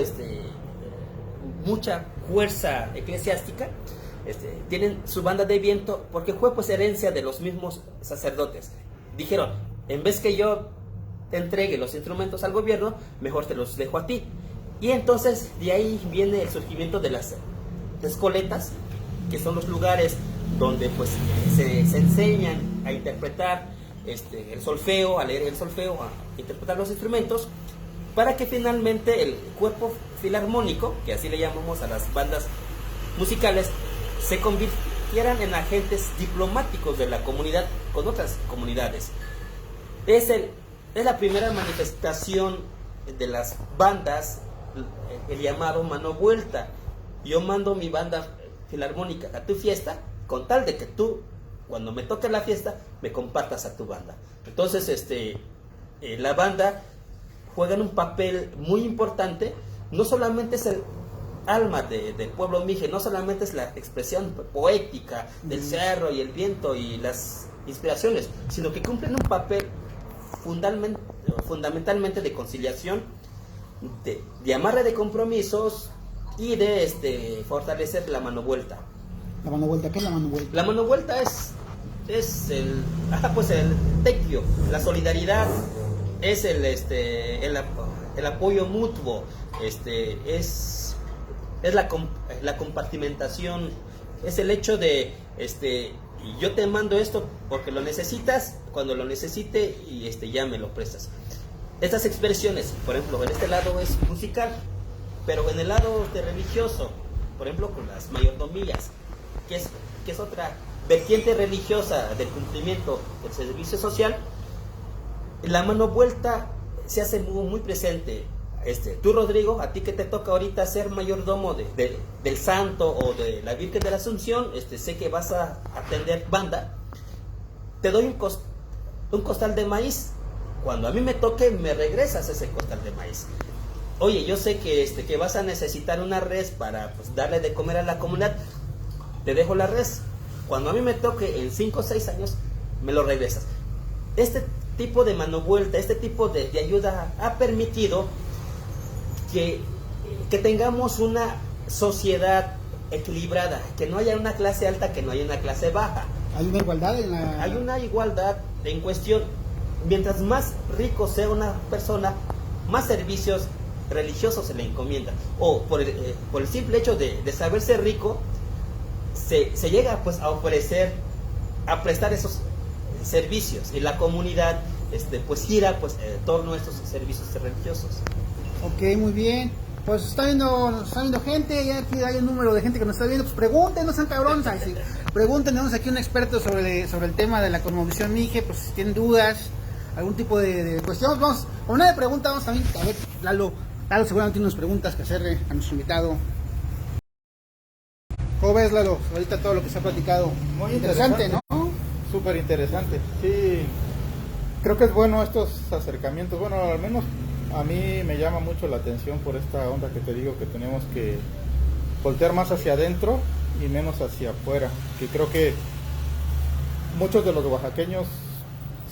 S1: mucha fuerza eclesiástica, tienen su banda de viento, porque fue pues herencia de los mismos sacerdotes. Dijeron, en vez que yo te entregue los instrumentos al gobierno, mejor te los dejo a ti. Y entonces de ahí viene el surgimiento de las escoletas, que son los lugares donde pues se enseñan a interpretar el solfeo, a leer el solfeo, a interpretar los instrumentos, para que finalmente el cuerpo filarmónico, que así le llamamos a las bandas musicales, se convirtieran en agentes diplomáticos de la comunidad con otras comunidades. Es la primera manifestación de las bandas, el llamado mano vuelta. Yo mando mi banda filarmónica a tu fiesta con tal de que tú, cuando me toque la fiesta, me compartas a tu banda. Entonces, la banda juega un papel muy importante. No solamente es el alma del pueblo mije, no solamente es la expresión poética del cerro y el viento y las inspiraciones, sino que cumplen un papel fundamentalmente de conciliación, de amarre de compromisos y de fortalecer la mano vuelta.
S2: ¿La mano vuelta? ¿Qué es la mano vuelta?
S1: La mano vuelta es el tequio, la solidaridad, es el apoyo mutuo, es la compartimentación, es el hecho de yo te mando esto porque lo necesitas, cuando lo necesite y ya me lo prestas. Estas expresiones, por ejemplo, en este lado es musical, pero en el lado religioso, por ejemplo, con las mayordomías, que es otra vertiente religiosa del cumplimiento del servicio social, la mano vuelta se hace muy presente. Tú, Rodrigo, a ti que te toca ahorita ser mayordomo del santo o de la Virgen de la Asunción, sé que vas a atender banda, te doy un costal de maíz. Cuando a mí me toque, me regresas ese costal de maíz. Oye, yo sé que vas a necesitar una res para pues, darle de comer a la comunidad, te dejo la res. Cuando a mí me toque en 5 o 6 años, me lo regresas. Este tipo de mano vuelta, este tipo de ayuda ha permitido que tengamos una sociedad equilibrada, que no haya una clase alta, que no haya una clase baja.
S2: ¿Hay una igualdad
S1: Hay una igualdad en cuestión. Mientras más rico sea una persona, más servicios religiosos se le encomiendan. O por el simple hecho de saber ser rico, se llega pues a ofrecer, a prestar esos servicios, y la comunidad pues gira pues en torno a estos servicios religiosos.
S2: Ok, muy bien. Pues está viendo gente, ya aquí hay un número de gente que nos está viendo. Pues pregunten, no sean cabrones. Sí. Pregunten, tenemos aquí un experto sobre el tema de la cosmovisión mije, pues si tienen dudas, algún tipo de cuestión. Vamos, con una de preguntas, vamos también a ver, Lalo seguramente tiene unas preguntas que hacerle a nuestro invitado. ¿Cómo ves, Lalo, ahorita todo lo que se ha platicado?
S3: Muy
S2: interesante, ¿no?
S3: Súper interesante, sí. Creo que es bueno estos acercamientos. Bueno, al menos a mí me llama mucho la atención por esta onda que te digo, que tenemos que voltear más hacia adentro y menos hacia afuera. Que creo que muchos de los oaxaqueños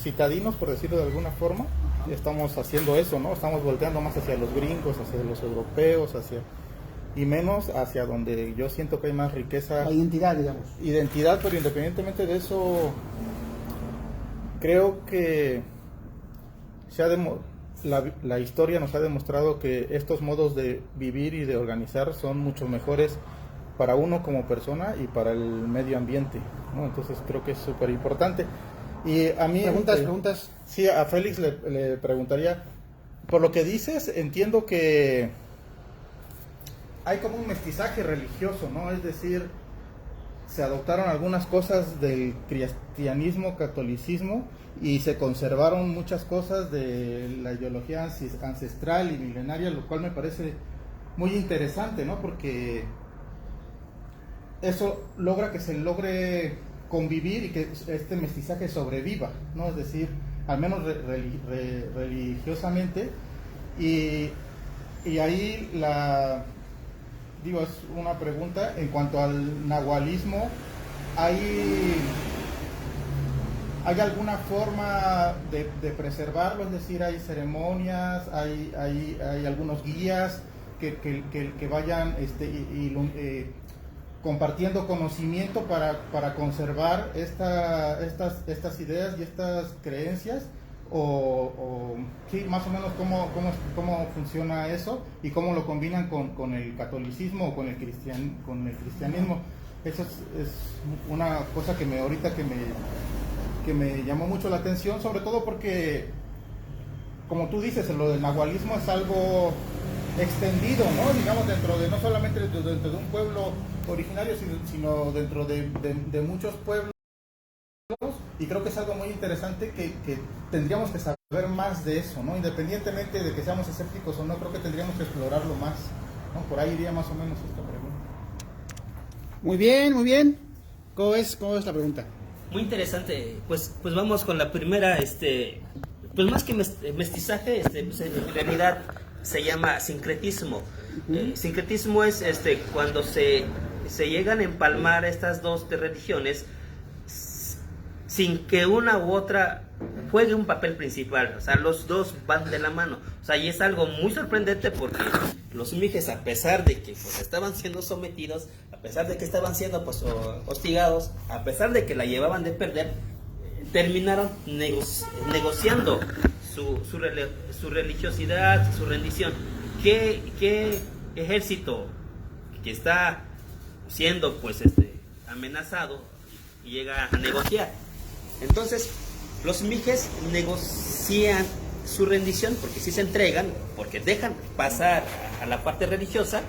S3: citadinos, por decirlo de alguna forma, estamos haciendo eso, ¿no? Estamos volteando más hacia los gringos, hacia los europeos, y menos hacia donde yo siento que hay más riqueza.
S2: La identidad, digamos.
S3: Identidad, pero independientemente de eso, creo que la historia nos ha demostrado que estos modos de vivir y de organizar son mucho mejores para uno como persona y para el medio ambiente, ¿no? Entonces creo que es súper importante. Y a mí...
S2: Preguntas.
S3: Sí, a Félix le preguntaría, por lo que dices, entiendo que hay como un mestizaje religioso, ¿no? Es decir, se adoptaron algunas cosas del cristianismo, catolicismo, y se conservaron muchas cosas de la ideología ancestral y milenaria, lo cual me parece muy interesante, ¿no? Porque eso logra que se logre convivir y que este mestizaje sobreviva, ¿no? Es decir, al menos religiosamente, y ahí es una pregunta en cuanto al nahualismo. ¿Hay alguna forma de preservarlo? Es decir, hay ceremonias, hay algunos guías que vayan compartiendo conocimiento para conservar estas ideas y estas creencias, o sí, más o menos cómo funciona eso y cómo lo combinan con el catolicismo o con el cristianismo. Eso es una cosa que me llamó mucho la atención, sobre todo porque, como tú dices, lo del nahualismo es algo extendido, ¿no? Digamos, no solamente dentro de un pueblo originario, sino dentro de muchos pueblos, y creo que es algo muy interesante que tendríamos que saber más de eso, ¿no? Independientemente de que seamos escépticos o no, creo que tendríamos que explorarlo más, ¿no? Por ahí iría más o menos esta pregunta.
S2: Muy bien, muy bien. ¿Cómo es la pregunta?
S1: Muy interesante. Pues vamos con la primera, pues más que mestizaje, pues en realidad se llama sincretismo. Sincretismo es cuando se llegan a empalmar estas dos religiones sin que una u otra juegue un papel principal. O sea, los dos van de la mano. O sea, y es algo muy sorprendente porque los mijes, a pesar de que pues estaban siendo sometidos, a pesar de que estaban siendo pues hostigados, a pesar de que la llevaban de perder, terminaron negociando su religiosidad, su rendición. ¿Qué ejército que está siendo pues amenazado y llega a negociar? Entonces los mijes negocian su rendición, porque si se entregan, porque dejan pasar a la parte religiosa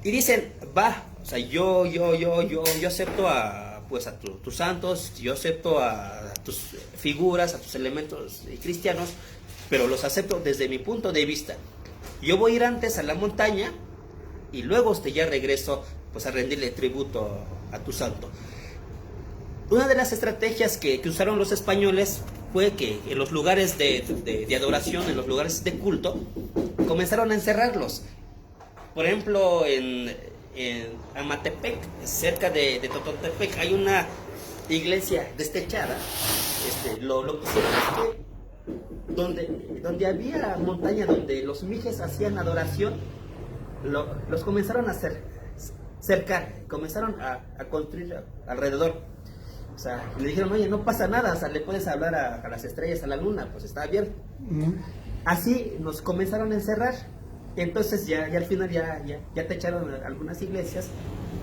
S1: y dicen, va, o sea, yo acepto a tus santos, yo acepto a tus figuras, a tus elementos cristianos, pero los acepto desde mi punto de vista. Yo voy a ir antes a la montaña y luego ya regreso pues a rendirle tributo a tu santo. Una de las estrategias que usaron los españoles fue que en los lugares de adoración, en los lugares de culto, comenzaron a encerrarlos. Por ejemplo, en Amatepec, cerca de Tototepec, hay una iglesia destechada. Lo que hicieron es que donde había montaña, donde los mijes hacían adoración, los comenzaron a cercar, comenzaron a construir alrededor. O sea, le dijeron, oye, no pasa nada, o sea, le puedes hablar a las estrellas, a la luna, pues está abierto. Así nos comenzaron a encerrar. Entonces ya al final ya te echaron algunas iglesias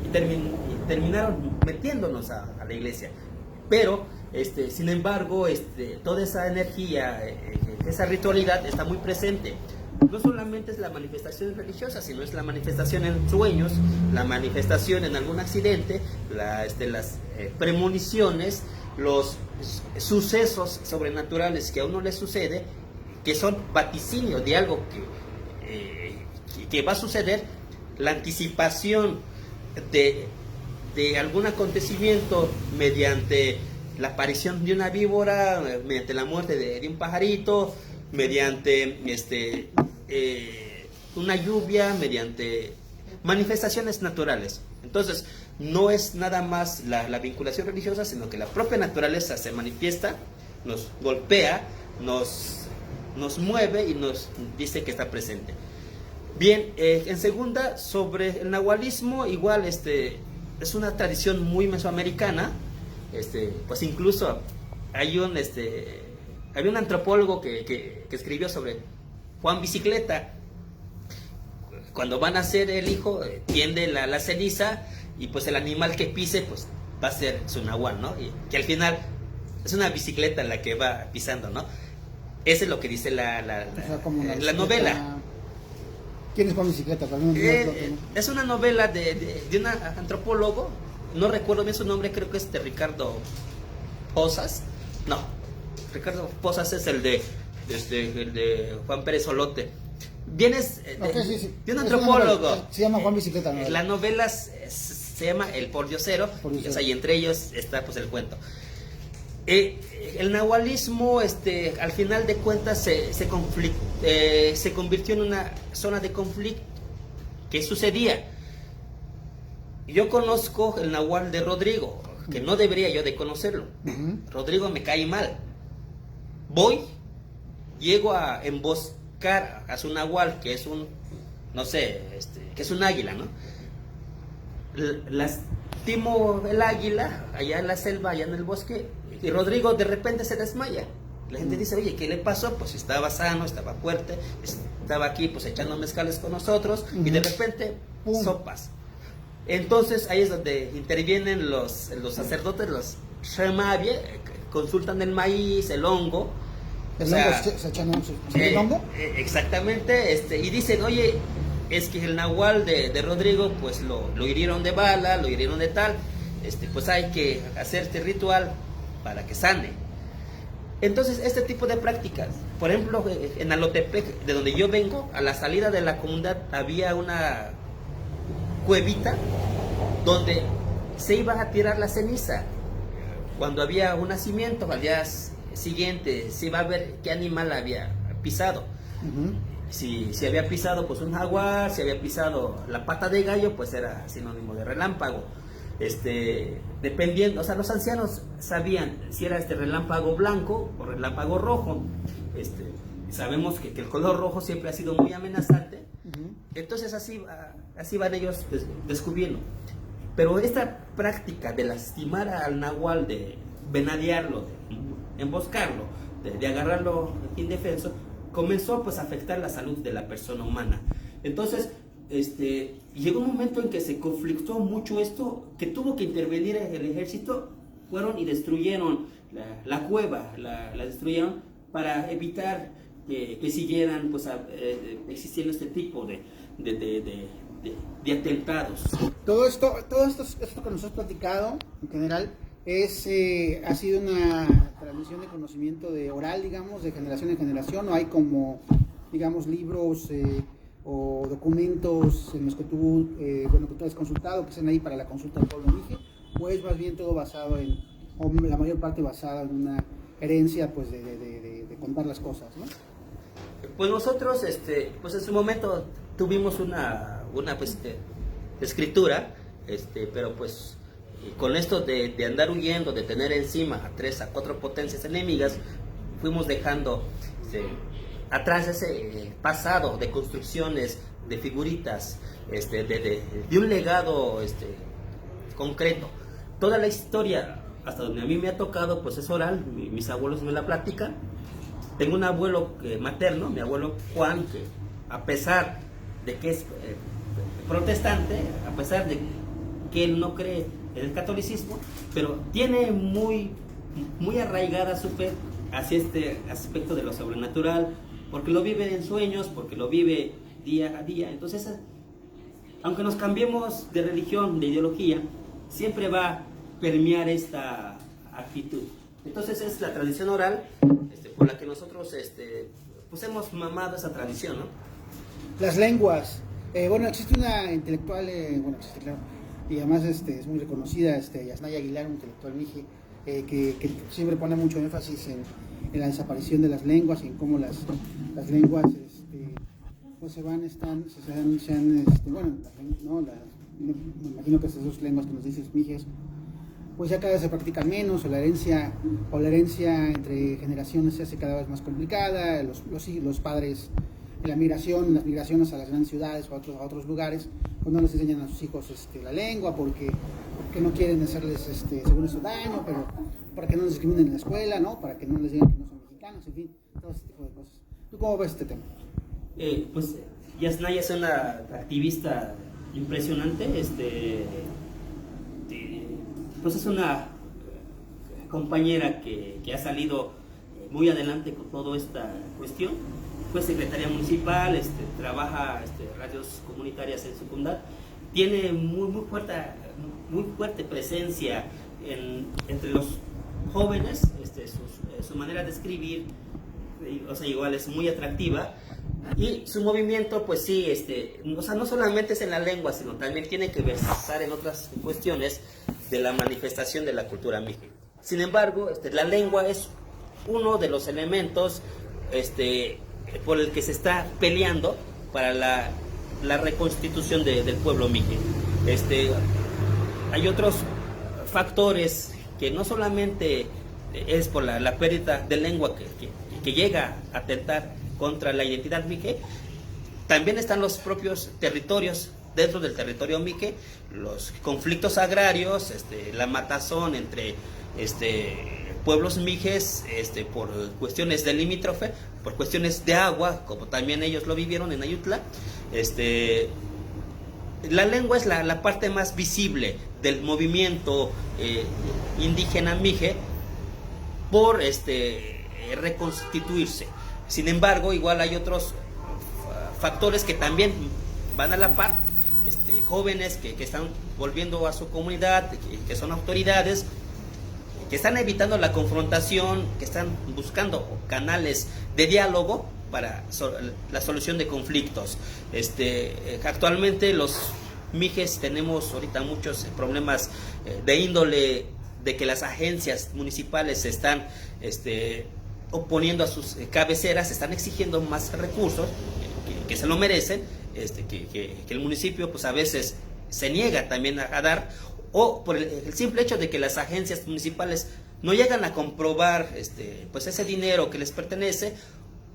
S1: y terminaron metiéndonos a la iglesia. Pero, sin embargo, toda esa energía, esa ritualidad está muy presente. No solamente es la manifestación religiosa, sino es la manifestación en sueños, la manifestación en algún accidente, las premoniciones, los sucesos sobrenaturales que a uno le sucede, que son vaticinio de algo que va a suceder, la anticipación de algún acontecimiento mediante la aparición de una víbora, mediante la muerte de un pajarito, mediante una lluvia, mediante manifestaciones naturales. Entonces, no es nada más la vinculación religiosa, sino que la propia naturaleza se manifiesta, nos golpea, nos mueve y nos dice que está presente. Bien, en segunda, sobre el nahualismo, igual es una tradición muy mesoamericana. Pues incluso hay había un antropólogo que escribió sobre Juan Bicicleta. cuando van a hacer el hijo, tiende la ceniza y pues el animal que pise pues va a ser su nahual, ¿no? Y que al final es una bicicleta la que va pisando, ¿no? Eso es lo que dice
S2: O sea, como una
S1: la
S2: bicicleta.
S1: novela.
S2: ¿Quién es con bicicleta?
S1: Es una novela de un antropólogo, no recuerdo bien su nombre, creo que es de Ricardo Posas. No, Ricardo Posas es el de Juan Pérez Olote. Vienes
S2: sí.
S1: de un
S2: Es
S1: antropólogo.
S2: una novela, se llama Juan Bicicleta, ¿no?
S1: La novela se llama El Pordiosero,
S2: Pordiosero.
S1: o sea, y entre ellos está pues el cuento. El nahualismo, al final de cuentas, se convirtió en una zona de conflicto. ¿Qué sucedía? Yo conozco el nahual de Rodrigo, que no debería yo de conocerlo.
S2: Ujú.
S1: Rodrigo me cae mal. Llego a emboscar a su nahual, que es un, no sé, que es un águila, ¿no? Lastimo el águila allá en la selva, allá en el bosque, y Rodrigo de repente se desmaya. La gente dice, oye, ¿qué le pasó? Pues estaba sano, estaba fuerte, estaba aquí pues echando mezcales con nosotros, y de repente,
S2: ¡pum!
S1: sopas. Entonces ahí es donde intervienen los sacerdotes, los Shemavie, consultan el maíz, el hongo.
S2: ¿El
S1: O sea,
S2: hongo se echan el hongo?
S1: Exactamente, y dicen, oye, es que el nahual de Rodrigo, pues lo hirieron de bala, lo hirieron de tal, pues hay que hacer este ritual para que sane. Entonces, este tipo de prácticas, por ejemplo, en Alotepec, de donde yo vengo, a la salida de la comunidad había una cuevita donde se iba a tirar la ceniza. Cuando había un nacimiento, al día siguiente se iba a ver qué animal había pisado.
S2: Ujú.
S1: Si había pisado pues un jaguar, si había pisado la pata de gallo, pues era sinónimo de relámpago. Dependiendo, o sea, los ancianos sabían si era relámpago blanco o relámpago rojo. Sabemos que el color rojo siempre ha sido muy amenazante.
S2: Ujú.
S1: Entonces así van ellos descubriendo. Pero esta práctica de lastimar al nahual, de venadearlo, de emboscarlo, de agarrarlo indefenso, comenzó pues a afectar la salud de la persona humana. Entonces, llegó un momento en que se conflictó mucho esto, que tuvo que intervenir el ejército, fueron y destruyeron la cueva, la destruyeron para evitar que siguieran pues existiendo este tipo de atentados.
S2: Todo esto que nos has platicado, en general, ha sido una transmisión de conocimiento de oral, digamos, de generación en generación, o hay como, digamos, libros o documentos en los que tú has consultado, que estén ahí para la consulta del pueblo Mije, o es más bien todo basado o la mayor parte basada en una herencia, pues, de contar las cosas, ¿no?
S1: Pues nosotros, pues en su momento tuvimos una escritura, pero pues con esto de andar huyendo, de tener encima a 3 a 4 potencias enemigas, fuimos dejando atrás ese pasado de construcciones, de figuritas, de un legado concreto. Toda la historia, hasta donde a mí me ha tocado, pues es oral, mis abuelos me la platican. Tengo un abuelo materno, mi abuelo Juan, que a pesar de que es protestante, a pesar de que él no cree en el catolicismo, pero tiene muy arraigada su fe hacia este aspecto de lo sobrenatural, porque lo vive en sueños, porque lo vive día a día. Entonces, aunque nos cambiemos de religión, de ideología, siempre va a permear esta actitud. Entonces es la tradición oral por la que nosotros pues hemos mamado esa tradición, ¿no?
S2: Las lenguas. Bueno, existe una intelectual, existe, claro, y además es muy reconocida, Yasnaya Aguilar, un intelectual mije, que siempre pone mucho énfasis en la desaparición de las lenguas y en cómo las lenguas pues se han bueno, me imagino que esas dos lenguas que nos dices, mijes, pues ya cada vez se practican menos, o la herencia entre generaciones se hace cada vez más complicada, los padres, las migraciones a las grandes ciudades o a otros lugares, pues no les enseñan a sus hijos la lengua porque no quieren hacerles según eso daño, pero para que no les discriminen en la escuela, ¿no? Para que no les digan que no son mexicanos, en fin, todo ese tipo de cosas. ¿Tú cómo ves este tema?
S1: Pues Yasnaya es una activista impresionante, pues es una compañera que ha salido muy adelante con toda esta cuestión. Fue secretaria municipal, trabaja radios comunitarias en Sucundat, tiene muy fuerte presencia entre los jóvenes, su manera de escribir, o sea, igual es muy atractiva, y su movimiento, pues sí, o sea, no solamente es en la lengua, sino también tiene que versar en otras cuestiones de la manifestación de la cultura mije. Sin embargo, la lengua es uno de los elementos por el que se está peleando para la reconstitución del pueblo mije. Hay otros factores que no solamente es por la pérdida de lengua que llega a atentar contra la identidad mije, también están los propios territorios dentro del territorio mije, los conflictos agrarios, la matazón entre pueblos mijes por cuestiones de limítrofe, por cuestiones de agua, como también ellos lo vivieron en Ayutla. La lengua es la parte más visible del movimiento indígena mije por reconstituirse. Sin embargo, igual hay otros factores que también van a la par, jóvenes que están volviendo a su comunidad, que son autoridades, que están evitando la confrontación, que están buscando canales de diálogo para la solución de conflictos. Actualmente los mijes tenemos ahorita muchos problemas de índole de que las agencias municipales se están oponiendo a sus cabeceras, están exigiendo más recursos que se lo merecen, que el municipio pues a veces se niega también a dar, o por el simple hecho de que las agencias municipales no llegan a comprobar pues ese dinero que les pertenece,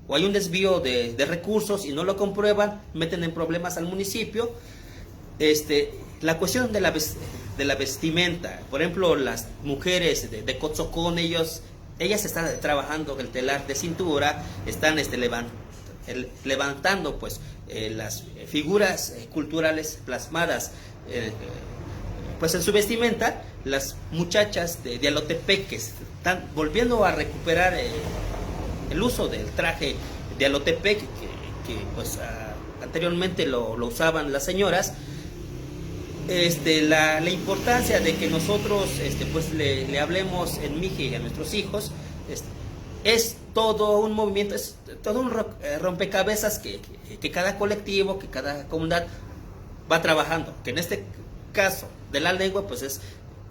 S1: o hay un desvío de recursos y no lo comprueban, meten en problemas al municipio. La cuestión de la vestimenta, por ejemplo, las mujeres de Cotzocón, ellas están trabajando el telar de cintura, están levantando pues las figuras culturales plasmadas pues en su vestimenta. Las muchachas de Alotepec que están volviendo a recuperar el uso del traje de Alotepec que pues anteriormente lo usaban las señoras. La importancia de que nosotros pues le hablemos en mije a nuestros hijos es todo un movimiento, es todo un rompecabezas que cada colectivo, que cada comunidad va trabajando, que en este caso de la lengua pues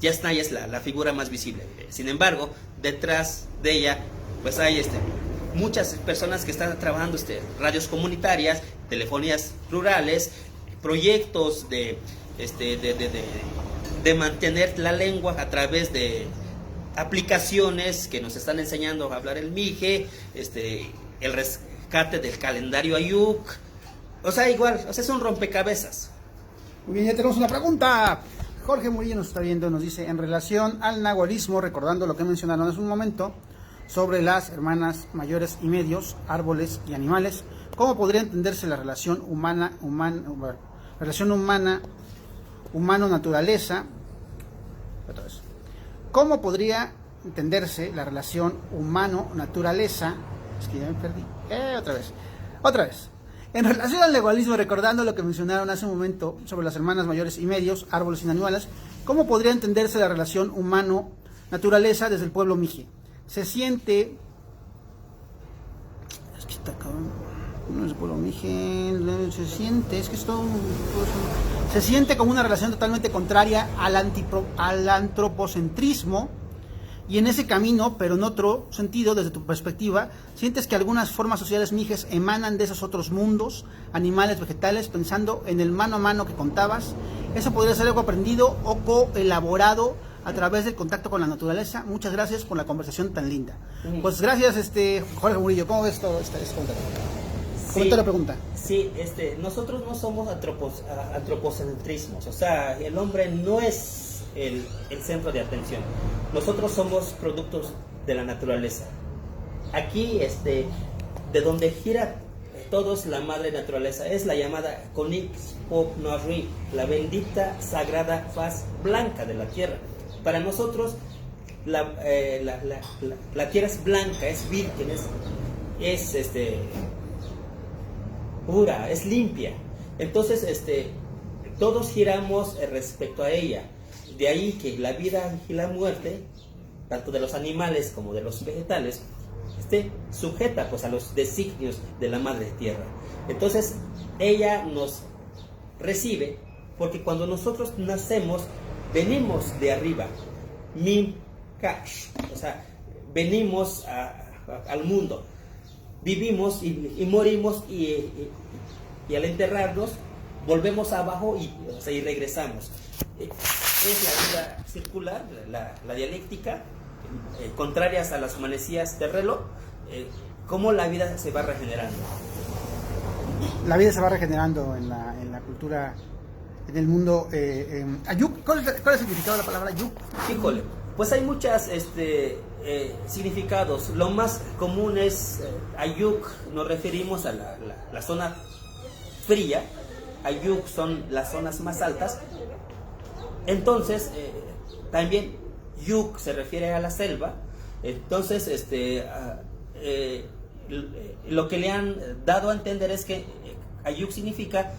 S1: Yasnaya es la figura más visible. Sin embargo, detrás de ella pues hay muchas personas que están trabajando radios comunitarias, telefonías rurales, proyectos de mantener la lengua a través de aplicaciones que nos están enseñando a hablar el mije, el rescate del calendario Ayuk, o sea, igual, es un rompecabezas.
S2: Muy bien, ya tenemos una pregunta. Jorge Murillo nos está viendo, nos dice, en relación al nahualismo, recordando lo que mencionaron hace un momento sobre las hermanas mayores y medios, árboles y animales, ¿cómo podría entenderse la relación humano-naturaleza? Otra vez. ¿Cómo podría entenderse la relación humano-naturaleza? Es que ya me perdí. Otra vez. En relación al legalismo, recordando lo que mencionaron hace un momento sobre las hermanas mayores y medios, árboles y animales, ¿cómo podría entenderse la relación humano-naturaleza desde el pueblo mije? Se siente... Es que está cabrón. No es el pueblo mije. Se siente... Es que esto... Se siente como una relación totalmente contraria al antropocentrismo, y en ese camino, pero en otro sentido, desde tu perspectiva, sientes que algunas formas sociales mijes emanan de esos otros mundos, animales, vegetales, pensando en el mano a mano que contabas. Eso podría ser algo aprendido o coelaborado a través del contacto con la naturaleza. Muchas gracias por la conversación tan linda. Pues gracias, Jorge Murillo. ¿Cómo ves todo este comentario? Comenta la pregunta.
S1: Sí, nosotros no somos antropocentrismos, o sea, el hombre no es el centro de atención. Nosotros somos productos de la naturaleza. Aquí, de donde gira todos la madre naturaleza, es la llamada Konix Pop Noiri, la bendita sagrada faz blanca de la tierra. Para nosotros la tierra es blanca, es virgen, es pura, es limpia. Entonces todos giramos respecto a ella. De ahí que la vida y la muerte, tanto de los animales como de los vegetales, esté sujeta pues a los designios de la madre tierra. Entonces ella nos recibe porque cuando nosotros nacemos venimos de arriba, Mim Kash, o sea, venimos al mundo, vivimos y morimos y al enterrarnos volvemos abajo y regresamos. Es la vida circular, la dialéctica, contrarias a las manecillas del reloj, cómo la vida se va regenerando.
S2: La vida se va regenerando en la cultura, en el mundo. Ayuk, ¿cuál es el significado de la palabra Ayuk?
S1: Híjole, pues hay muchas significados. Lo más común es Ayuk, nos referimos a la zona fría. Ayuk son las zonas más altas. Entonces, también Yuk se refiere a la selva. Entonces, lo que le han dado a entender es que Ayuk significa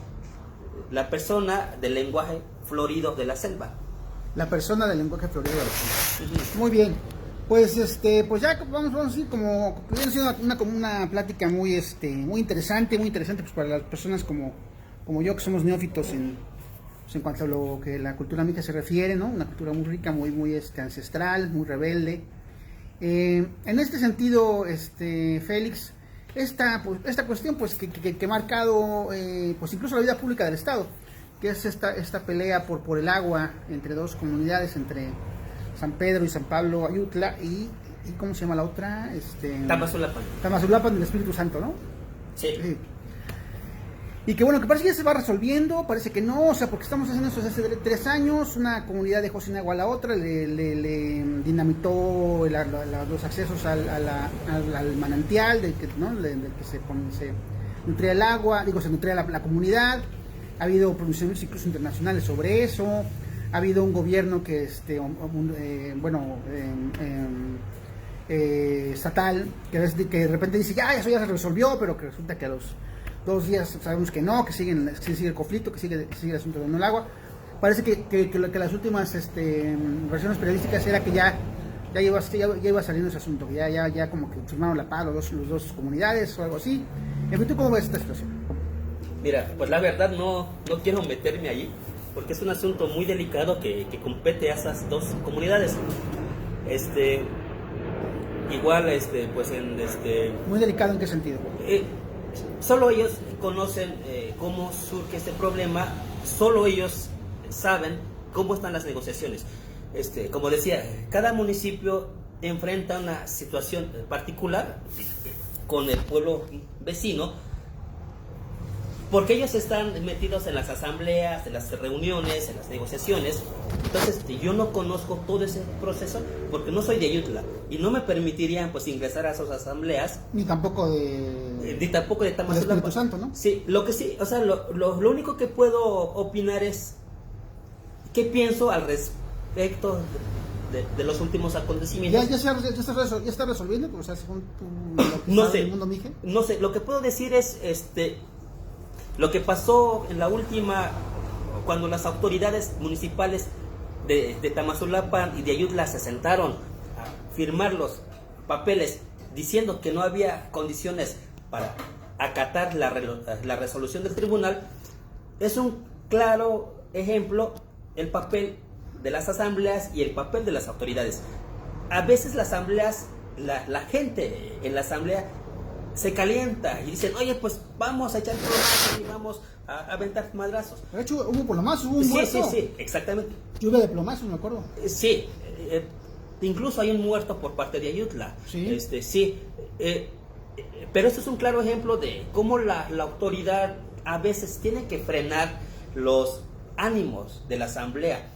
S1: la persona del lenguaje florido de la selva.
S2: La persona del lenguaje florido de la selva. Muy bien. Pues pues ya vamos a decir como viene siendo una plática muy interesante pues para las personas como yo, que somos neófitos en cuanto a lo que la cultura mija se refiere, ¿no? Una cultura muy rica, muy ancestral, muy rebelde. En este sentido, Félix, esta cuestión pues que ha marcado pues incluso la vida pública del Estado, que es esta pelea por el agua entre dos comunidades, entre San Pedro y San Pablo Ayutla y ¿cómo se llama la otra? Tamazulapan del Espíritu Santo, ¿no?
S1: Sí.
S2: Y que bueno, que parece que ya se va resolviendo, parece que no, o sea, porque estamos haciendo eso desde hace 3 años, una comunidad dejó sin agua a la otra, le dinamitó los accesos al manantial del que se nutría el agua, se nutría la comunidad. Ha habido pronunciamientos incluso internacionales sobre eso, ha habido un gobierno que estatal, que de repente dice ya eso ya se resolvió, pero que resulta que a los 2 días sabemos que no, que sigue el conflicto, que sigue el asunto del agua. Parece que las últimas versiones periodísticas era que ya iba saliendo ese asunto, que ya como que firmaron la paz los dos comunidades o algo así. En fin, ¿tú cómo ves esta situación?
S1: Mira, pues la verdad no quiero meterme allí, porque es un asunto muy delicado que compete a esas dos comunidades. Igual, pues
S2: ¿Muy delicado en qué sentido?
S1: Solo ellos conocen cómo surge este problema, solo ellos saben cómo están las negociaciones. Como decía, cada municipio enfrenta una situación particular con el pueblo vecino, porque ellos están metidos en las asambleas, en las reuniones, en las negociaciones. Entonces yo no conozco todo ese proceso porque no soy de Ayutla y no me permitirían pues ingresar a esas asambleas.
S2: Ni tampoco
S1: de Tamazulapan.
S2: Espíritu Santo, ¿no?
S1: Sí, lo que sí, o sea, lo único que puedo opinar es qué pienso al respecto de los últimos acontecimientos.
S2: ¿Ya está resolviendo? O sea, según
S1: no sé,
S2: el mundo mije.
S1: No sé, lo que puedo decir es lo que pasó en la última, cuando las autoridades municipales de Tamazulapan y de Ayutla se sentaron a firmar los papeles diciendo que no había condiciones para acatar la resolución del tribunal, es un claro ejemplo el papel de las asambleas y el papel de las autoridades. A veces las asambleas, la gente en la asamblea se calienta y dicen, oye, pues vamos a echar plomazos y vamos a aventar madrazos.
S2: De hecho, hubo plomazos, hubo un muerto.
S1: Sí, exactamente.
S2: Lluvia de plomazos, me acuerdo.
S1: Sí, incluso hay un muerto por parte de Ayutla.
S2: Sí.
S1: Pero esto es un claro ejemplo de cómo la autoridad a veces tiene que frenar los ánimos de la asamblea.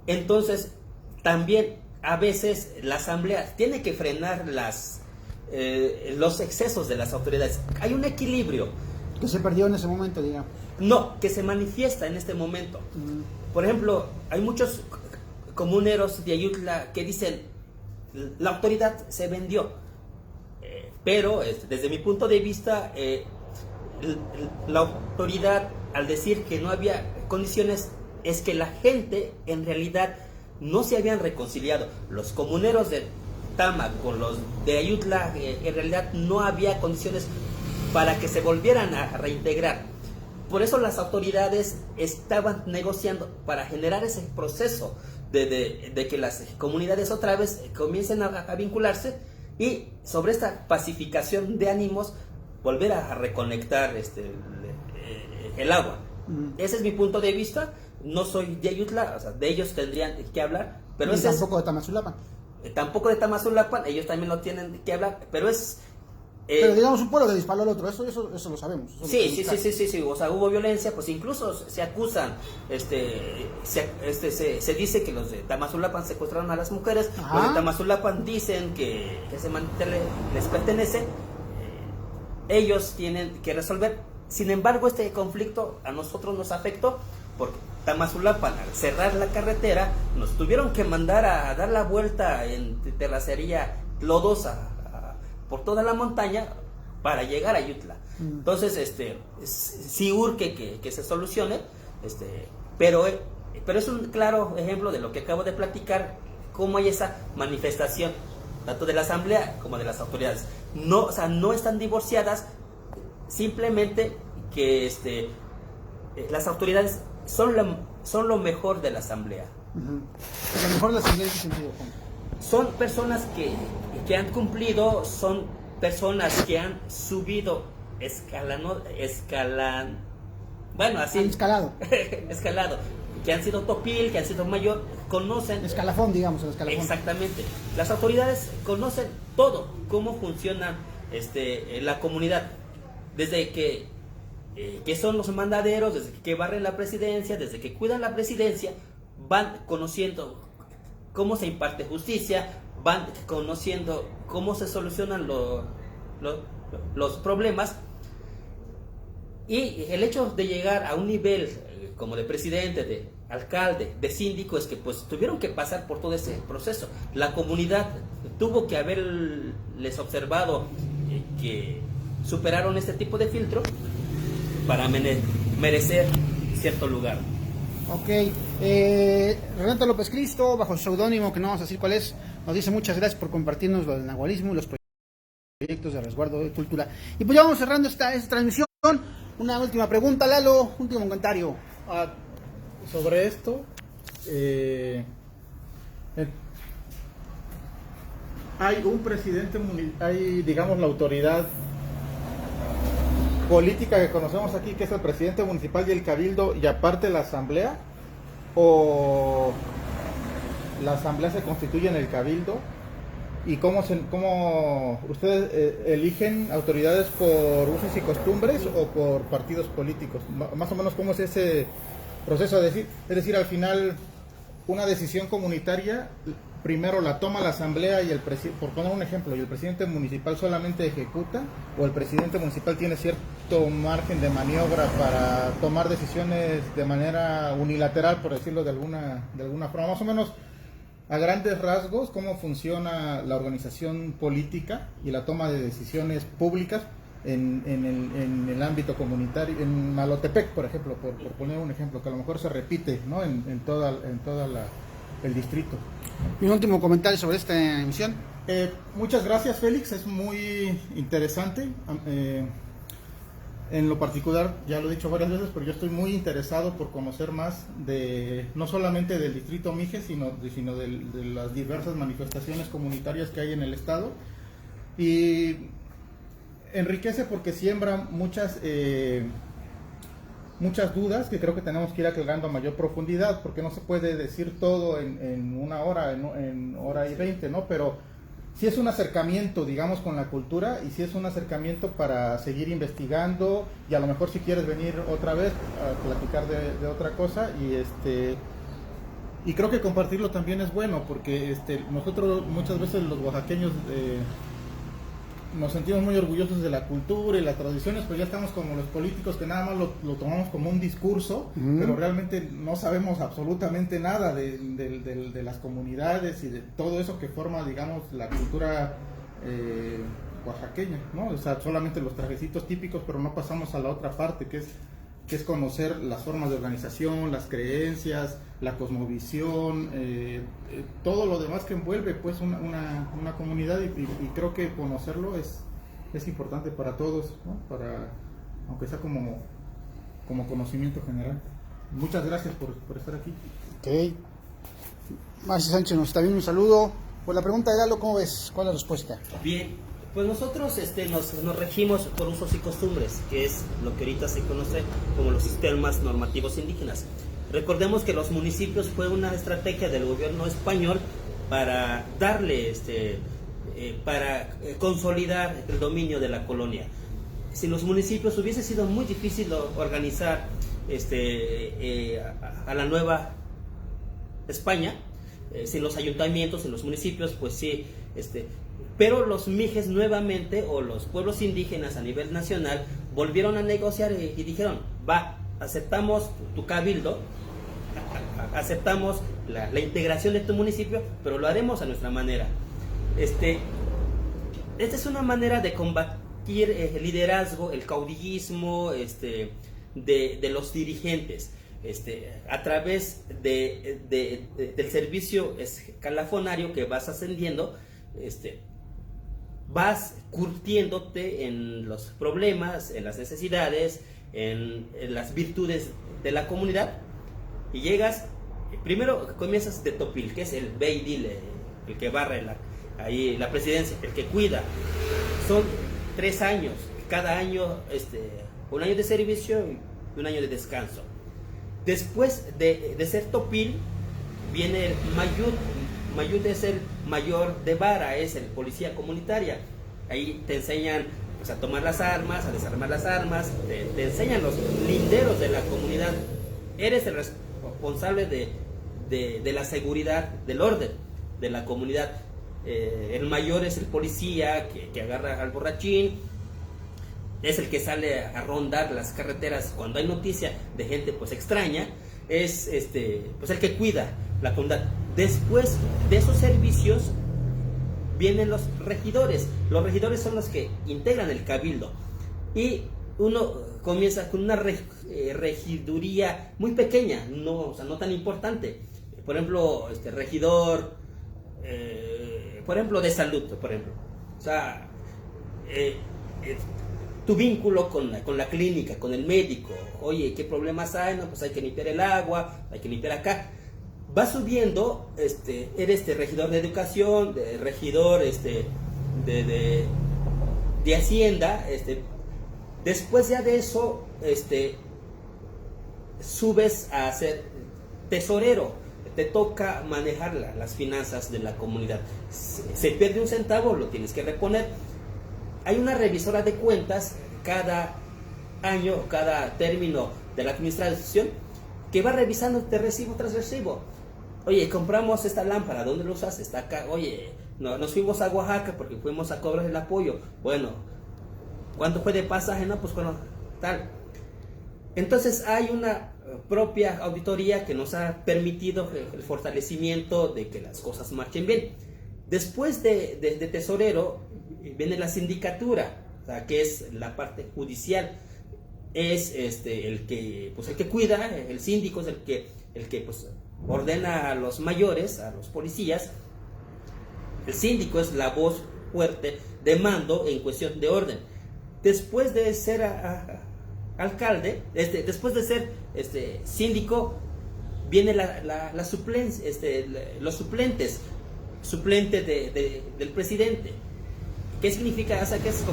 S1: Entonces, también a veces la asamblea tiene que frenar los excesos de las autoridades. Hay un equilibrio.
S2: Que se perdió en ese momento, digamos.
S1: No, que se manifiesta en este momento. Por ejemplo, hay muchos comuneros de Ayutla que dicen, la autoridad se vendió. Pero desde mi punto de vista, la autoridad, al decir que no había condiciones, es que la gente en realidad no se habían reconciliado. Los comuneros de Tama con los de Ayutla, en realidad no había condiciones para que se volvieran a reintegrar. Por eso las autoridades estaban negociando para generar ese proceso de que las comunidades otra vez comiencen a vincularse, y sobre esta pacificación de ánimos volver a reconectar el agua. Ese es mi punto de vista. No soy de Ayutla, o sea, de ellos tendrían que hablar, pero
S2: Y tampoco de Tamazulapan.
S1: Tampoco de Tamazulapan, ellos también lo tienen que hablar, pero es...
S2: pero digamos, un pueblo que disparó al otro, eso lo sabemos. Eso
S1: Sí, o sea, hubo violencia, pues incluso se acusan, se dice que los de Tamazulapan secuestraron a las mujeres.
S2: Ajá.
S1: Los de Tamazulapan dicen que ese mantel les pertenece, ellos tienen que resolver. Sin embargo, este conflicto a nosotros nos afectó, porque Tamazulapan, al cerrar la carretera, nos tuvieron que mandar a dar la vuelta en terracería lodosa por toda la montaña para llegar a Ayutla. Entonces, sí urge que se solucione, pero es un claro ejemplo de lo que acabo de platicar, cómo hay esa manifestación, tanto de la asamblea como de las autoridades. No, o sea, no están divorciadas, simplemente que las autoridades son lo mejor de la asamblea.
S2: Lo mejor de la asamblea en ese sentido, Juan.
S1: Son personas que han cumplido, son personas que han subido escalado, que han sido topil, que han sido mayor, conocen...
S2: Escalafón, digamos, el escalafón.
S1: Exactamente. Las autoridades conocen todo, cómo funciona la comunidad, desde que son los mandaderos, desde que barren la presidencia, desde que cuidan la presidencia, van conociendo cómo se imparte justicia, van conociendo cómo se solucionan los problemas, y el hecho de llegar a un nivel como de presidente, de alcalde, de síndico, es que pues tuvieron que pasar por todo ese proceso. La comunidad tuvo que haberles observado que superaron este tipo de filtro para merecer cierto lugar.
S2: Ok, Renato López Cristo, bajo su seudónimo, que no vamos a decir cuál es, nos dice: muchas gracias por compartirnos lo del nahualismo y los proyectos de resguardo de cultura. Y pues ya vamos cerrando esta transmisión. Una última pregunta, Lalo, último comentario.
S3: Sobre esto, hay un presidente, hay, digamos, la autoridad política que conocemos aquí, que es el presidente municipal y el cabildo, y aparte la asamblea, o la asamblea se constituye en el cabildo, y cómo ustedes eligen autoridades por usos y costumbres o por partidos políticos, más o menos cómo es ese proceso. Es decir, al final una decisión comunitaria primero la toma la asamblea y por poner un ejemplo, y el presidente municipal solamente ejecuta, o el presidente municipal tiene cierto margen de maniobra para tomar decisiones de manera unilateral, por decirlo de alguna forma. Más o menos, a grandes rasgos, cómo funciona la organización política y la toma de decisiones públicas en el ámbito comunitario, en Malotepec, por ejemplo, por poner un ejemplo, que a lo mejor se repite, ¿no?, en toda el distrito.
S2: Y un último comentario sobre esta emisión.
S3: Muchas gracias, Félix, es muy interesante. En lo particular, ya lo he dicho varias veces, pero yo estoy muy interesado por conocer más no solamente del distrito Mije, sino de las diversas manifestaciones comunitarias que hay en el estado. Y enriquece porque siembra muchas dudas que creo que tenemos que ir aclarando a mayor profundidad, porque no se puede decir todo en una hora, en hora y 20, ¿no? Pero sí es un acercamiento, digamos, con la cultura, y sí es un acercamiento para seguir investigando, y a lo mejor si quieres venir otra vez a platicar de otra cosa, y creo que compartirlo también es bueno, porque nosotros muchas veces los oaxaqueños nos sentimos muy orgullosos de la cultura y las tradiciones, pues ya estamos como los políticos que nada más lo tomamos como un discurso, pero realmente no sabemos absolutamente nada de las comunidades y de todo eso que forma, digamos, la cultura oaxaqueña, ¿no? O sea, solamente los trajecitos típicos, pero no pasamos a la otra parte, que es conocer las formas de organización, las creencias, la cosmovisión, todo lo demás que envuelve pues una comunidad, y creo que conocerlo es importante para todos, ¿no? Aunque sea como conocimiento general. Muchas gracias por estar aquí.
S2: Ok. Marci Sánchez nos está viendo, un saludo. Pues la pregunta de Lalo, ¿cómo ves? ¿Cuál es la respuesta?
S1: Bien, pues nosotros nos regimos por usos y costumbres, que es lo que ahorita se conoce como los sistemas normativos indígenas. Recordemos que los municipios fue una estrategia del gobierno español para darle, para consolidar el dominio de la colonia. Sin los municipios hubiese sido muy difícil organizar a la nueva España. Sin los ayuntamientos, sin los municipios, pues sí, pero los mijes nuevamente, o los pueblos indígenas a nivel nacional, volvieron a negociar y dijeron, va, aceptamos tu cabildo, aceptamos la integración de tu municipio, pero lo haremos a nuestra manera. Esta es una manera de combatir el liderazgo, el caudillismo de los dirigentes. A través del servicio escalafonario que vas ascendiendo, vas curtiéndote en los problemas, en las necesidades, en las virtudes de la comunidad, y llegas, primero comienzas de topil, que es el beidil, el que barre ahí la presidencia, el que cuida. Son 3 años, cada año un año de servicio y un año de descanso. Después de ser topil, viene el mayut. Mayut es el mayor de vara, es el policía comunitaria. Ahí te enseñan pues, a tomar las armas, a desarmar las armas, te enseñan los linderos de la comunidad. Eres el responsable de la seguridad, del orden de la comunidad. El mayor es el policía que agarra al borrachín. Es el que sale a rondar las carreteras cuando hay noticia de gente pues extraña. Es pues el que cuida la comunidad. Después de esos servicios vienen los regidores. Los regidores son los que integran el cabildo, y uno comienza con una regiduría muy pequeña, no tan importante. Por ejemplo, regidor, por ejemplo, de salud, por ejemplo. O sea, tu vínculo con la clínica, con el médico. Oye, ¿qué problemas hay? No, pues hay que limpiar el agua, hay que limpiar acá. Va subiendo, eres regidor de educación, regidor de hacienda. Después ya de eso, subes a ser tesorero. Te toca manejar las finanzas de la comunidad. Se pierde un centavo, lo tienes que reponer. Hay una revisora de cuentas cada año, cada término de la administración, que va revisando de recibo tras recibo. Oye, compramos esta lámpara, ¿dónde lo usas? Está acá. Oye, nos fuimos a Oaxaca porque fuimos a cobrar el apoyo. Bueno, ¿cuánto fue de pasaje? No, pues bueno, tal. Entonces hay una propia auditoría que nos ha permitido el fortalecimiento de que las cosas marchen bien. Después de tesorero viene la sindicatura, o sea, que es la parte judicial. Es el que cuida, el síndico es el que pues ordena a los mayores, a los policías. El síndico es la voz fuerte de mando en cuestión de orden. Después de ser alcalde, después de ser síndico, viene los suplentes, suplente del presidente. ¿Qué significa? O sea, que es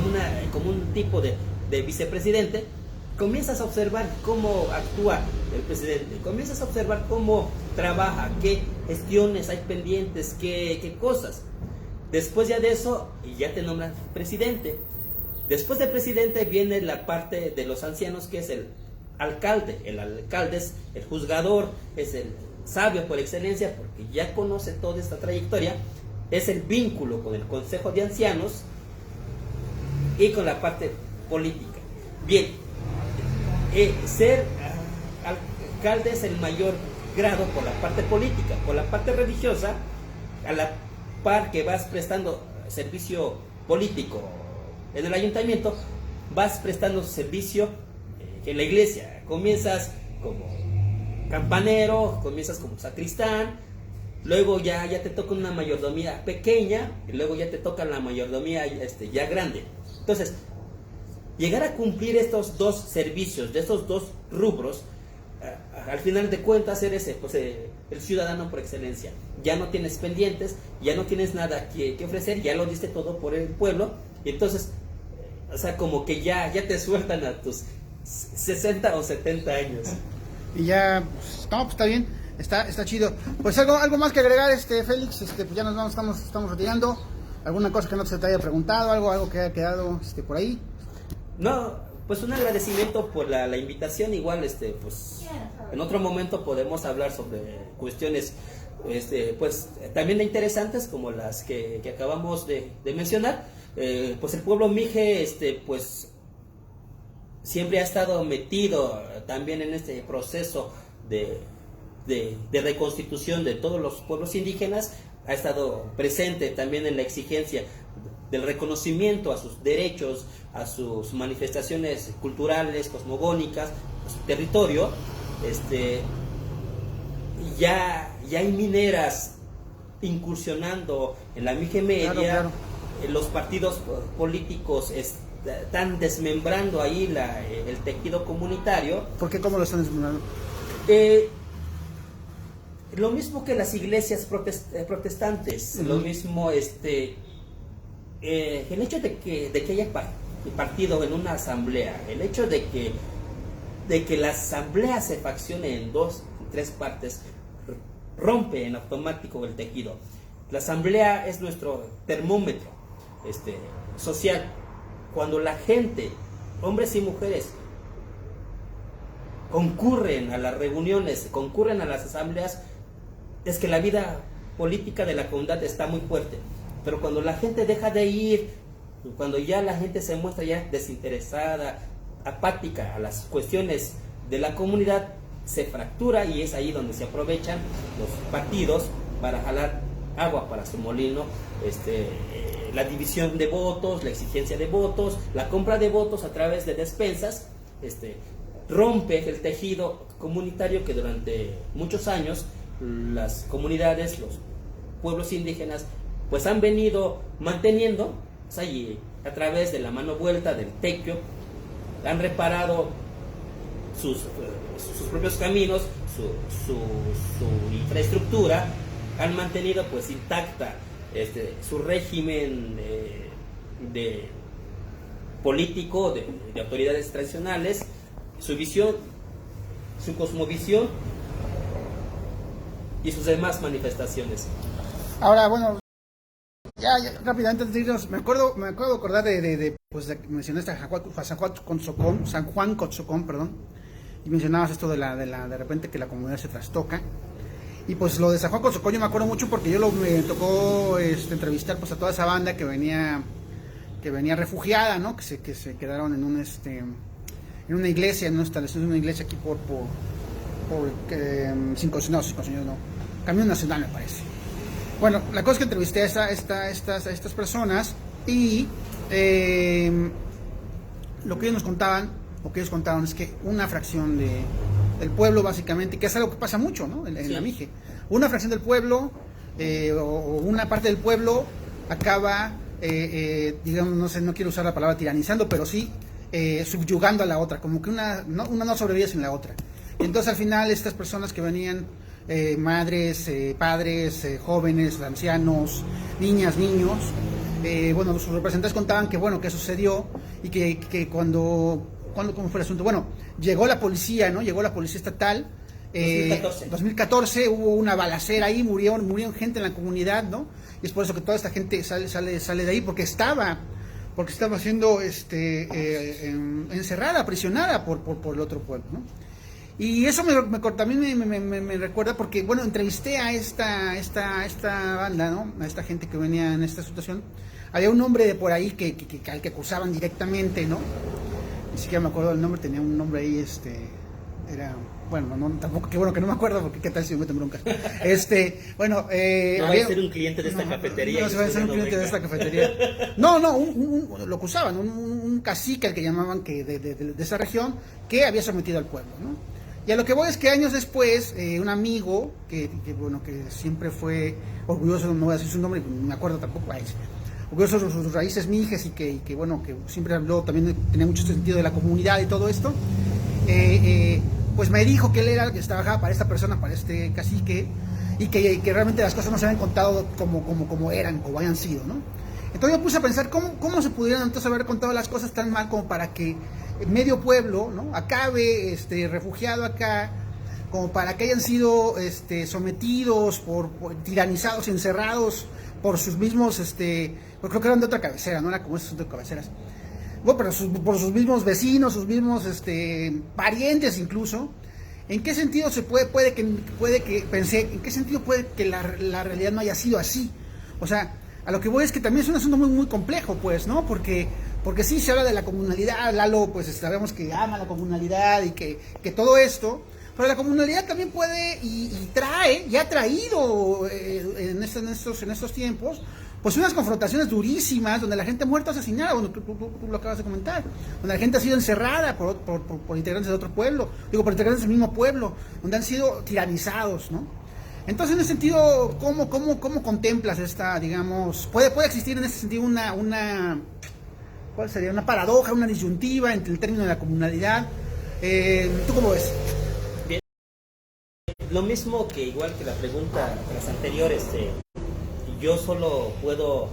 S1: como un tipo de vicepresidente. Comienzas a observar cómo actúa el presidente, comienzas a observar cómo trabaja, qué gestiones hay pendientes, qué cosas. Después ya de eso, ya te nombran presidente. Después del presidente viene la parte de los ancianos, que es el alcalde. El alcalde es el juzgador, es el sabio por excelencia, porque ya conoce toda esta trayectoria. Es el vínculo con el consejo de ancianos, y con la parte política. Bien, ser alcalde es el mayor grado por la parte política. Por la parte religiosa, a la par que vas prestando servicio político en el ayuntamiento, vas prestando servicio en la iglesia. Comienzas como campanero, comienzas como sacristán, luego ya te toca una mayordomía pequeña y luego ya te toca la mayordomía ya grande. Entonces, llegar a cumplir estos dos servicios, de estos dos rubros, al final de cuentas eres el ciudadano por excelencia. Ya no tienes pendientes, ya no tienes nada que ofrecer, ya lo diste todo por el pueblo, y entonces, o sea, como que ya te sueltan a tus 60 o 70 años.
S2: Y ya, pues, no, pues está bien, está chido. Pues algo más que agregar, Félix, pues ya nos vamos, estamos retirando. ¿Alguna cosa que no se te haya preguntado, algo que haya quedado por ahí?
S1: No, pues un agradecimiento por la invitación. Igual, pues en otro momento podemos hablar sobre cuestiones, pues también interesantes como las que acabamos de mencionar. Pues el pueblo mije, pues siempre ha estado metido también en este proceso de reconstitución de todos los pueblos indígenas. Ha estado presente también en la exigencia del reconocimiento a sus derechos, a sus manifestaciones culturales, cosmogónicas, a su territorio. Ya hay mineras incursionando en la Mije Media.
S2: Claro.
S1: Los partidos políticos están desmembrando ahí el tejido comunitario.
S2: ¿Por qué? ¿Cómo lo están desmembrando?
S1: Lo mismo que las iglesias protestantes, lo mismo el hecho de que haya partido en una asamblea, el hecho de que la asamblea se faccione en 2, 3 partes, rompe en automático el tejido. La asamblea es nuestro termómetro social. Cuando la gente, hombres y mujeres, concurren a las reuniones, concurren a las asambleas, es que la vida política de la comunidad está muy fuerte. Pero cuando la gente deja de ir, cuando ya la gente se muestra ya desinteresada, apática a las cuestiones de la comunidad, se fractura, y es ahí donde se aprovechan los partidos para jalar agua para su molino. La división de votos, la exigencia de votos, la compra de votos a través de despensas, rompe el tejido comunitario que durante muchos años las comunidades, los pueblos indígenas, pues han venido manteniendo. O sea, y a través de la mano vuelta del tequio han reparado sus propios caminos, su infraestructura, han mantenido pues intacta su régimen de político, de autoridades tradicionales, su visión, su cosmovisión y sus demás manifestaciones.
S2: Ahora, bueno, ya rápidamente antes de irnos, me acabo de acordar pues mencionaste a San Juan Cotzocón, perdón, y mencionabas esto de repente que la comunidad se trastoca. Y pues lo de San Juan Cotzocón yo me acuerdo mucho porque me tocó entrevistar pues a toda esa banda que venía refugiada, ¿no? Que se quedaron en una iglesia, en una instalación de una iglesia aquí por Cinco Señores, no, Camión Nacional me parece. Bueno, la cosa es que entrevisté a estas personas, y lo que ellos contaban es que una fracción del pueblo, básicamente, que es algo que pasa mucho, ¿no? En la Mije, una fracción del pueblo o una parte del pueblo acaba, digamos, no quiero usar la palabra tiranizando, pero sí subyugando a la otra, como que una no sobrevive sin la otra. Entonces al final estas personas que venían, madres, padres, jóvenes, ancianos, niñas, niños, bueno, sus representantes contaban que sucedió, y que ¿cómo fue el asunto? Bueno, llegó la policía, ¿no? Llegó la policía estatal. 2014 hubo una balacera ahí, murieron gente en la comunidad, ¿no? Y es por eso que toda esta gente sale de ahí, porque estaba siendo encerrada, aprisionada por el otro pueblo, ¿no? Y eso también me recuerda, porque bueno, entrevisté a esta banda, ¿no? A esta gente que venía en esta situación, había un hombre de por ahí al que acusaban directamente, ¿no? Ni siquiera me acuerdo del nombre, tenía un nombre ahí, era, bueno, no, tampoco, qué bueno que no me acuerdo, porque qué tal si me meten broncas. Bueno,
S1: no va a ser un cliente de esta cafetería.
S2: No se va a ser un cliente de esta cafetería. No, lo acusaban, un cacique al que llamaban que de esa región, que había sometido al pueblo, ¿no? Y a lo que voy es que años después, un amigo, que siempre fue orgulloso, no voy a decir su nombre, no me acuerdo tampoco, orgulloso de sus raíces mijes y que siempre habló, también tenía mucho sentido de la comunidad y todo esto, pues me dijo que él era el que trabajaba para esta persona, para este cacique, y que realmente las cosas no se habían contado como eran, como hayan sido, ¿no? Entonces yo puse a pensar cómo se pudieran entonces haber contado las cosas tan mal como para que medio pueblo, ¿no?, acabe refugiado acá, como para que hayan sido sometidos, por tiranizados, encerrados por sus mismos, pues creo que eran de otra cabecera, no era como esos de cabeceras, bueno, pero por sus mismos vecinos, sus mismos parientes incluso. ¿En qué sentido pensé, en qué sentido puede que la realidad no haya sido así? O sea, a lo que voy es que también es un asunto muy, muy complejo, pues, ¿no? Porque sí se habla de la comunalidad, Lalo, pues sabemos que ama la comunalidad y que todo esto, pero la comunalidad también puede y ha traído en estos tiempos, pues unas confrontaciones durísimas, donde la gente muerta asesinada, bueno, tú lo acabas de comentar, donde la gente ha sido encerrada por integrantes de otro pueblo, por integrantes del mismo pueblo, donde han sido tiranizados, ¿no? Entonces, en ese sentido, ¿cómo contemplas esta, digamos, puede existir en ese sentido ¿cuál sería? Una paradoja, una disyuntiva entre el término de la comunalidad? ¿Tú cómo ves?
S1: Bien. Lo mismo que igual que la pregunta de las anteriores, yo solo puedo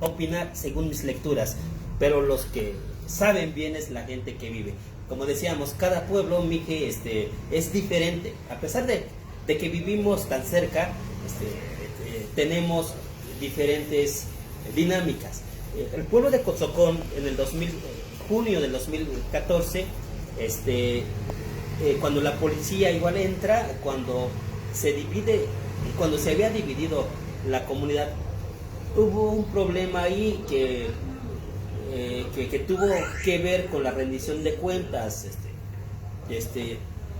S1: opinar según mis lecturas, pero los que saben bien es la gente que vive. Como decíamos, cada pueblo, Mije, es diferente. A pesar de que vivimos tan cerca, tenemos diferentes dinámicas. El pueblo de Cotzocón en el junio del 2014, cuando la policía igual entra, cuando se había dividido la comunidad, hubo un problema ahí que tuvo que ver con la rendición de cuentas,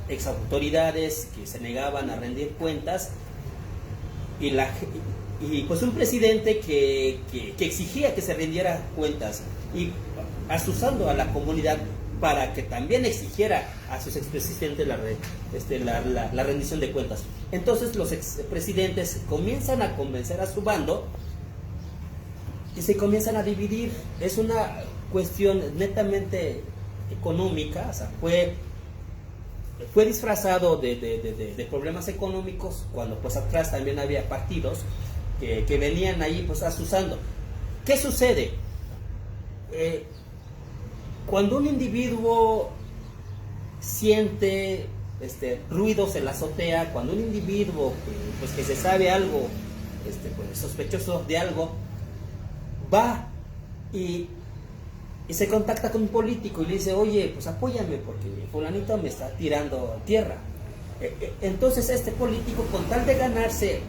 S1: ex autoridades que se negaban a rendir cuentas y pues un presidente que exigía que se rindiera cuentas y asusando a la comunidad para que también exigiera a sus expresidentes la rendición de cuentas. Entonces los expresidentes comienzan a convencer a su bando y se comienzan a dividir. Es una cuestión netamente económica, o sea, fue disfrazado de problemas económicos, cuando pues atrás también había partidos que venían ahí pues asusando. ¿Qué sucede? Cuando un individuo siente ruidos en la azotea, cuando un individuo pues que se sabe algo, pues sospechoso de algo, va y se contacta con un político y le dice, oye, pues apóyame porque fulanito me está tirando tierra. Entonces este político, con tal de ganarse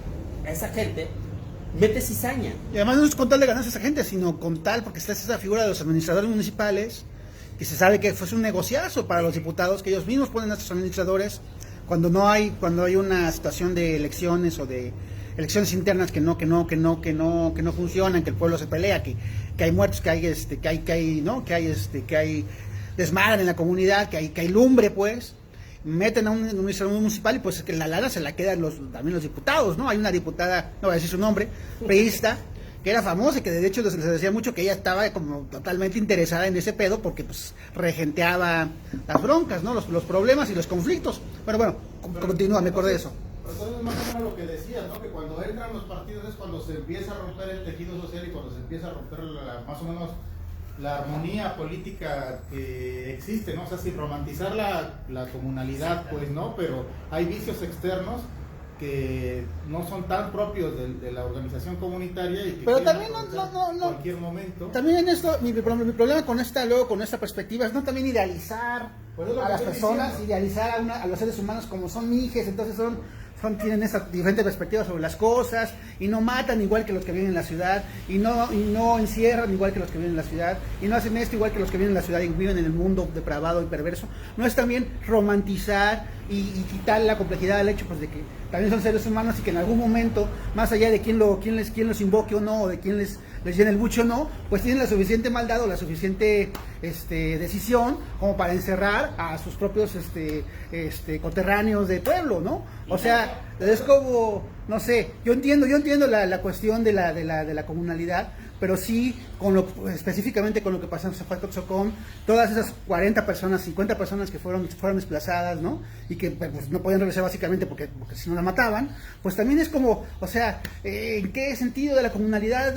S1: a esa gente, mete cizaña.
S2: Y además no es con tal de ganarse a esa gente, sino con tal, porque está esa figura de los administradores municipales, que se sabe que fue un negociazo para los diputados, que ellos mismos ponen a estos administradores cuando hay una situación de elecciones o de elecciones internas que no funcionan, que el pueblo se pelea, que hay muertos, que hay desmadre en la comunidad, que hay lumbre, pues meten a un administrador municipal y pues que la lana se la quedan también los diputados, ¿no? Hay una diputada, no voy a decir su nombre, priista, que era famosa y que de hecho se decía mucho que ella estaba como totalmente interesada en ese pedo porque pues regenteaba las broncas, ¿no? Los problemas y los conflictos. Bueno, continúa, me acordé de eso.
S3: Pero entonces más o menos lo que decías, ¿no? Que cuando entran los partidos es cuando se empieza a romper el tejido social y cuando se empieza a romper más o menos la armonía política que existe, ¿no? O sea, sin romantizar la comunalidad, pues, ¿no? Pero hay vicios externos que no son tan propios de la organización comunitaria y que
S2: pero también
S3: en cualquier momento.
S2: También en esto, mi problema con esta perspectiva es no también idealizar a las personas, idealizar a los seres humanos como son mijes, entonces tienen esa diferente perspectiva sobre las cosas, y no matan igual que los que viven en la ciudad, y no encierran igual que los que viven en la ciudad, y no hacen esto igual que los que viven en la ciudad y viven en el mundo depravado y perverso. No es también romantizar y quitar la complejidad del hecho, pues, de que también son seres humanos y que en algún momento, más allá de quién los invoque o no, o de quién les llene el buche o no, pues tienen la suficiente maldad o la suficiente decisión como para encerrar a sus propios coterráneos de pueblo, ¿no? O sea, es como, no sé, yo entiendo la cuestión de la comunalidad, pero sí, específicamente con lo que pasó en Zapotlán, todas esas 40 personas, 50 personas que fueron desplazadas, ¿no? Y que pues, no podían regresar básicamente porque si no la mataban, pues también es como, o sea, ¿en qué sentido de la comunalidad?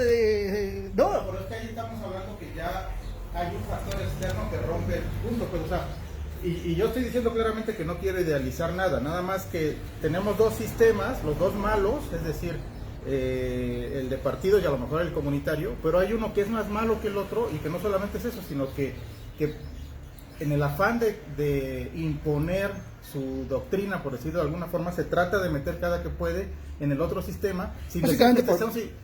S2: No.
S3: Pero es que ahí estamos hablando que ya hay un factor externo que rompe el punto, pues, o sea, y yo estoy diciendo claramente que no quiero idealizar nada más que tenemos dos sistemas, los dos malos, es decir, el de partido y a lo mejor el comunitario, pero hay uno que es más malo que el otro y que no solamente es eso, sino que en el afán de imponer su doctrina, por decirlo de alguna forma, se trata de meter cada que puede en el otro sistema, sin
S2: básicamente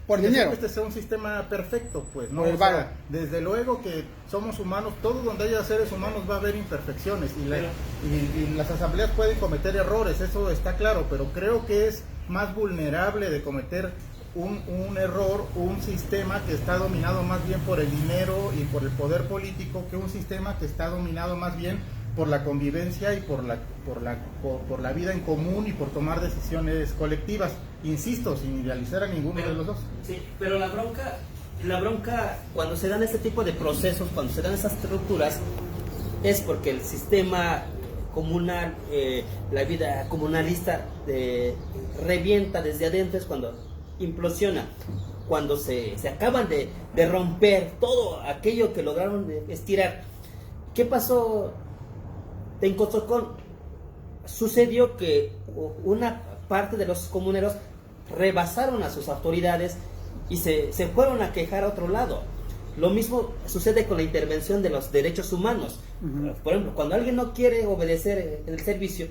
S3: por
S2: dinero,
S3: que este sea un sistema perfecto, pues, ¿no?
S2: Por el
S3: vago. Desde luego que somos humanos, todo donde haya seres humanos va a haber imperfecciones y las asambleas pueden cometer errores, eso está claro, pero creo que es más vulnerable de cometer un error, un sistema que está dominado más bien por el dinero y por el poder político, que un sistema que está dominado más bien por la convivencia y por la vida en común y por tomar decisiones colectivas, insisto, sin idealizar a ninguno de los dos.
S1: Sí, pero la bronca cuando se dan este tipo de procesos, cuando se dan esas estructuras, es porque el sistema comunal, la vida comunalista revienta desde adentro, es cuando implosiona, cuando se acaban de romper todo aquello que lograron estirar. ¿Qué pasó en Cotzocón? Sucedió que una parte de los comuneros rebasaron a sus autoridades y se fueron a quejar a otro lado. Lo mismo sucede con la intervención de los derechos humanos. Por ejemplo, cuando alguien no quiere obedecer el servicio,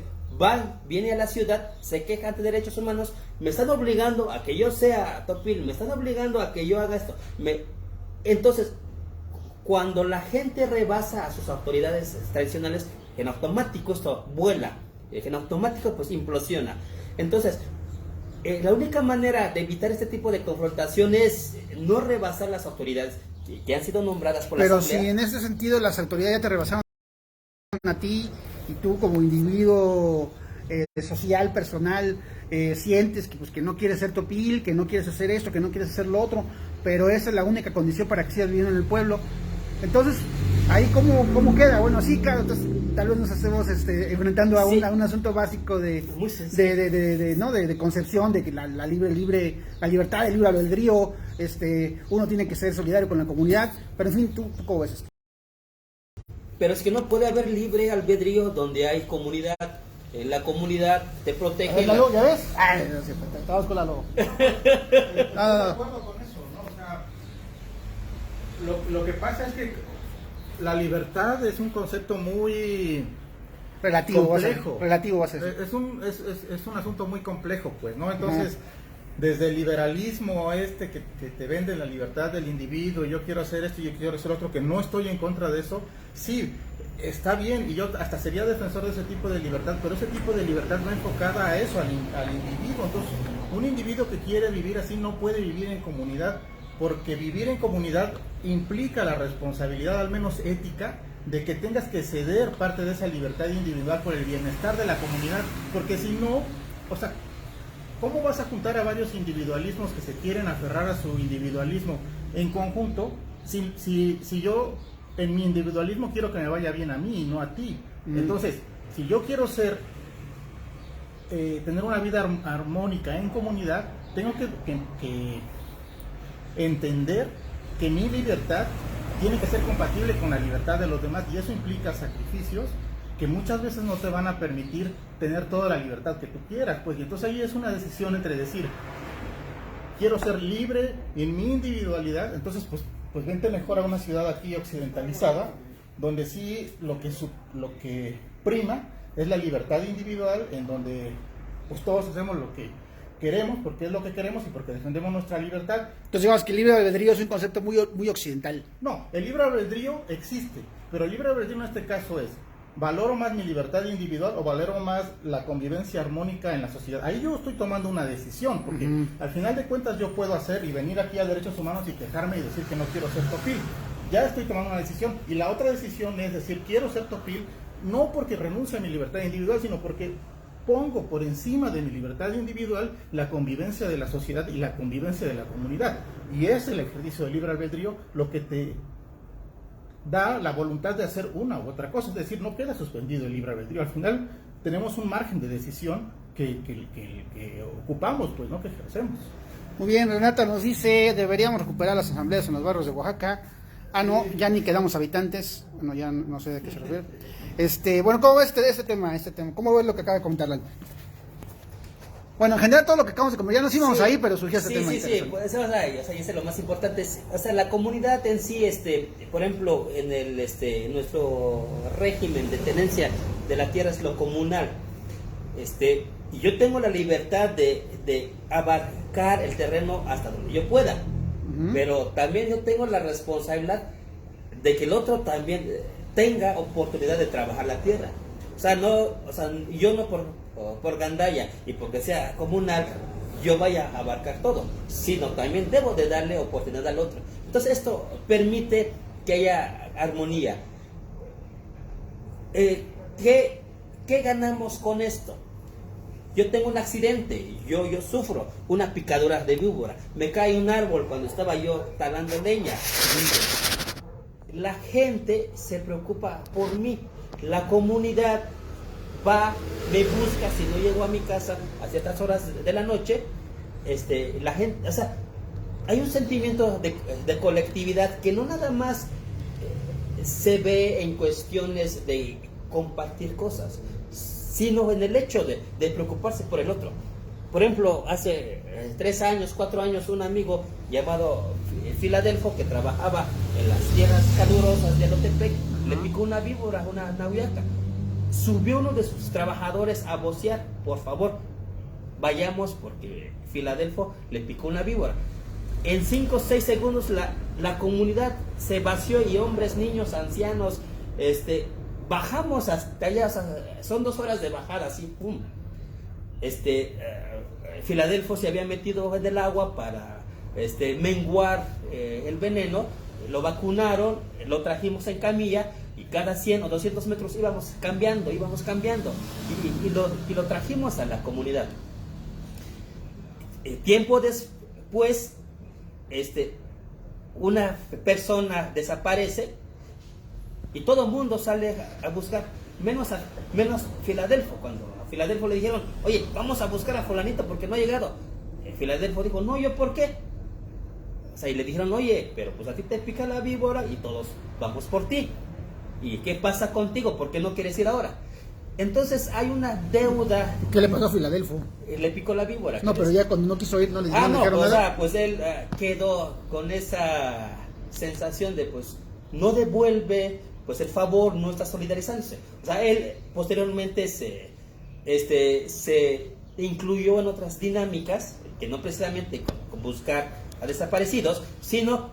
S1: viene a la ciudad, se queja ante derechos humanos, me están obligando a que yo sea topil, me están obligando a que yo haga esto. Entonces, cuando la gente rebasa a sus autoridades tradicionales, en automático esto vuela, en automático pues implosiona. Entonces, la única manera de evitar este tipo de confrontación es no rebasar las autoridades que han sido nombradas por la
S2: Pero
S1: asamblea.
S2: si en ese sentido las autoridades ya te rebasaron a ti y tú como individuo social, personal, sientes que no quieres ser topil, que no quieres hacer esto, que no quieres hacer lo otro, pero esa es la única condición para que sigas viviendo en el pueblo. Entonces, ahí cómo queda. Bueno, sí, claro, entonces tal vez nos hacemos enfrentando a un asunto básico de concepción de que la libertad, el libre albedrío, uno tiene que ser solidario con la comunidad, pero en fin, ¿tú cómo ves esto?
S1: Pero es que no puede haber libre albedrío donde hay comunidad. En la comunidad te protege.
S2: ¿Ya ves? Ay, no sé, estamos con la lobo.
S3: De acuerdo con eso, ¿no? O sea, lo que pasa es que la libertad es un concepto muy
S2: relativo,
S3: complejo.
S2: Va a ser.
S3: Es un asunto muy complejo, pues, ¿no? Entonces, desde el liberalismo que te vende la libertad del individuo, yo quiero hacer esto y yo quiero hacer otro, que no estoy en contra de eso, sí, está bien, y yo hasta sería defensor de ese tipo de libertad, pero ese tipo de libertad no enfocada a eso, al individuo. Entonces, un individuo que quiere vivir así no puede vivir en comunidad, porque vivir en comunidad implica la responsabilidad, al menos ética, de que tengas que ceder parte de esa libertad individual por el bienestar de la comunidad, porque si no, o sea, ¿cómo vas a juntar a varios individualismos que se quieren aferrar a su individualismo en conjunto si yo en mi individualismo quiero que me vaya bien a mí y no a ti? Entonces, si yo quiero tener una vida armónica en comunidad, tengo que entender que mi libertad tiene que ser compatible con la libertad de los demás, y eso implica sacrificios que muchas veces no te van a permitir tener toda la libertad que tú quieras, pues. Y entonces ahí es una decisión entre decir, quiero ser libre en mi individualidad, entonces pues vente mejor a una ciudad aquí occidentalizada, donde sí lo que prima es la libertad individual, en donde pues todos hacemos lo que queremos, porque es lo que queremos y porque defendemos nuestra libertad.
S2: Entonces digamos que el libre albedrío es un concepto muy occidental.
S3: No, el libre albedrío existe, pero el libre albedrío en este caso es, ¿valoro más mi libertad individual o valoro más la convivencia armónica en la sociedad? Ahí yo estoy tomando una decisión, porque al final de cuentas yo puedo hacer y venir aquí a Derechos Humanos y quejarme y decir que no quiero ser topil. Ya estoy tomando una decisión, y la otra decisión es decir, quiero ser topil, no porque renuncie a mi libertad individual, sino porque pongo por encima de mi libertad individual la convivencia de la sociedad y la convivencia de la comunidad. Y es el ejercicio del libre albedrío lo que te da la voluntad de hacer una u otra cosa, es decir, no queda suspendido el libre albedrío. Al final tenemos un margen de decisión que ocupamos, pues, ¿no? Que ejercemos.
S2: Muy bien, Renata nos dice, deberíamos recuperar las asambleas en los barrios de Oaxaca. Ah, no, ya ni quedamos habitantes. Bueno, ya no sé de qué se refiere. Bueno, ¿cómo ves este tema? ¿Cómo ves lo que acaba de comentar Lalo? Bueno, en general todo lo que acabamos de comentar, ya nos íbamos ahí, pero surgió este tema.
S1: Sí, pues, o sea, yo sé, lo más importante es, o sea, la comunidad en sí, por ejemplo, en nuestro régimen de tenencia de la tierra es lo comunal, y yo tengo la libertad de abarcar el terreno hasta donde yo pueda, pero también yo tengo la responsabilidad de que el otro también tenga oportunidad de trabajar la tierra. O sea, yo no por gandalla y porque sea comunal yo vaya a abarcar todo, sino también debo de darle oportunidad al otro. Entonces esto permite que haya armonía. ¿Qué ganamos con esto? Yo tengo un accidente, yo sufro una picadura de víbora, me cae un árbol cuando estaba yo talando leña. La gente se preocupa por mí, la comunidad va, me busca si no llego a mi casa a ciertas horas de la noche. La gente, o sea, hay un sentimiento de colectividad que no nada más se ve en cuestiones de compartir cosas, sino en el hecho de preocuparse por el otro. Por ejemplo, hace 3 años, 4 años, un amigo llamado Filadelfo, que trabajaba en las tierras calurosas de Alotepec, le picó una víbora, una nahuyaca. Subió uno de sus trabajadores a vocear: por favor, vayamos porque Filadelfo le picó una víbora. En 5 o 6 segundos la comunidad se vació y hombres, niños, ancianos, bajamos hasta allá. O sea, son 2 horas de bajada, así, pum. Filadelfo se había metido en el agua para menguar el veneno, lo vacunaron, lo trajimos en camilla y cada 100 o 200 metros íbamos cambiando y lo trajimos a la comunidad. Tiempo después, una persona desaparece y todo el mundo sale a buscar, menos Filadelfo. Cuando a Filadelfo le dijeron: oye, vamos a buscar a fulanito porque no ha llegado, Filadelfo dijo: no, ¿yo por qué? O sea, y le dijeron: oye, pero pues a ti te pica la víbora y todos vamos por ti. ¿Y qué pasa contigo? ¿Por qué no quieres ir ahora? Entonces hay una deuda.
S2: ¿Qué le pasó a Filadelfo?
S1: Le picó la víbora.
S2: No, pero ya cuando no quiso ir no le dijeron
S1: pues,
S2: nada.
S1: Pues él quedó con esa sensación de pues no devuelve pues el favor, no está solidarizándose. O sea, él posteriormente se incluyó en otras dinámicas que no precisamente con buscar a desaparecidos, sino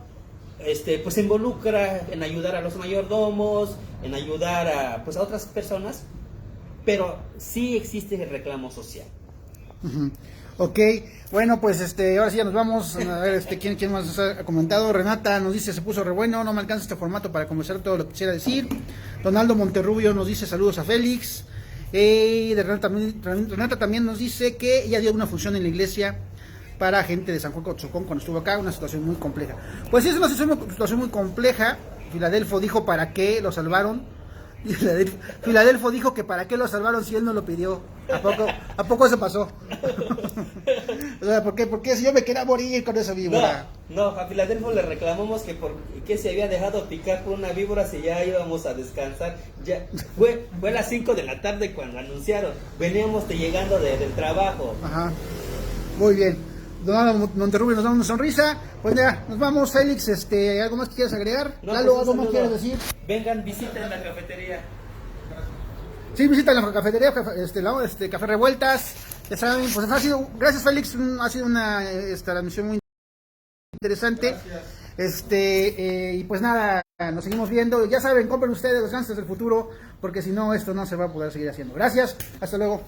S1: pues se involucra en ayudar a los mayordomos, en ayudar a otras personas, pero sí existe el reclamo social.
S2: Ok, bueno, pues ahora sí ya nos vamos a ver quién más nos ha comentado. Renata nos dice: se puso re bueno, no me alcanza este formato para conversar todo lo que quisiera decir. Donaldo Monterrubio nos dice: saludos a Félix. Renata también nos dice que ella dio una función en la iglesia para gente de San Juan Cotzocón cuando estuvo acá, una situación muy compleja. Pues sí, es una situación muy compleja. Filadelfo dijo: ¿para qué lo salvaron? Filadelfo dijo que para qué lo salvaron si él no lo pidió. ¿A poco eso pasó? O sea, ¿por qué si yo me quería morir con esa víbora?
S1: No, a Filadelfo le reclamamos que se había dejado picar por una víbora si ya íbamos a descansar. Ya fue a las 5 de la tarde cuando anunciaron. Veníamos llegando del trabajo.
S2: Ajá. Muy bien. Donaldo Monterrubio nos da una sonrisa. Pues ya, nos vamos, Félix. ¿Algo más que quieras agregar?
S1: No,
S2: Lalo,
S1: pues
S2: ¿algo más quieres decir?
S1: Vengan, visiten la cafetería.
S2: Sí, visita la cafetería, Café Revueltas. Está bien, pues ha sido, gracias Félix, ha sido una transmisión muy interesante. Y pues nada, nos seguimos viendo. Ya saben, compren ustedes los Gangsters del Futuro, porque si no, esto no se va a poder seguir haciendo. Gracias, hasta luego.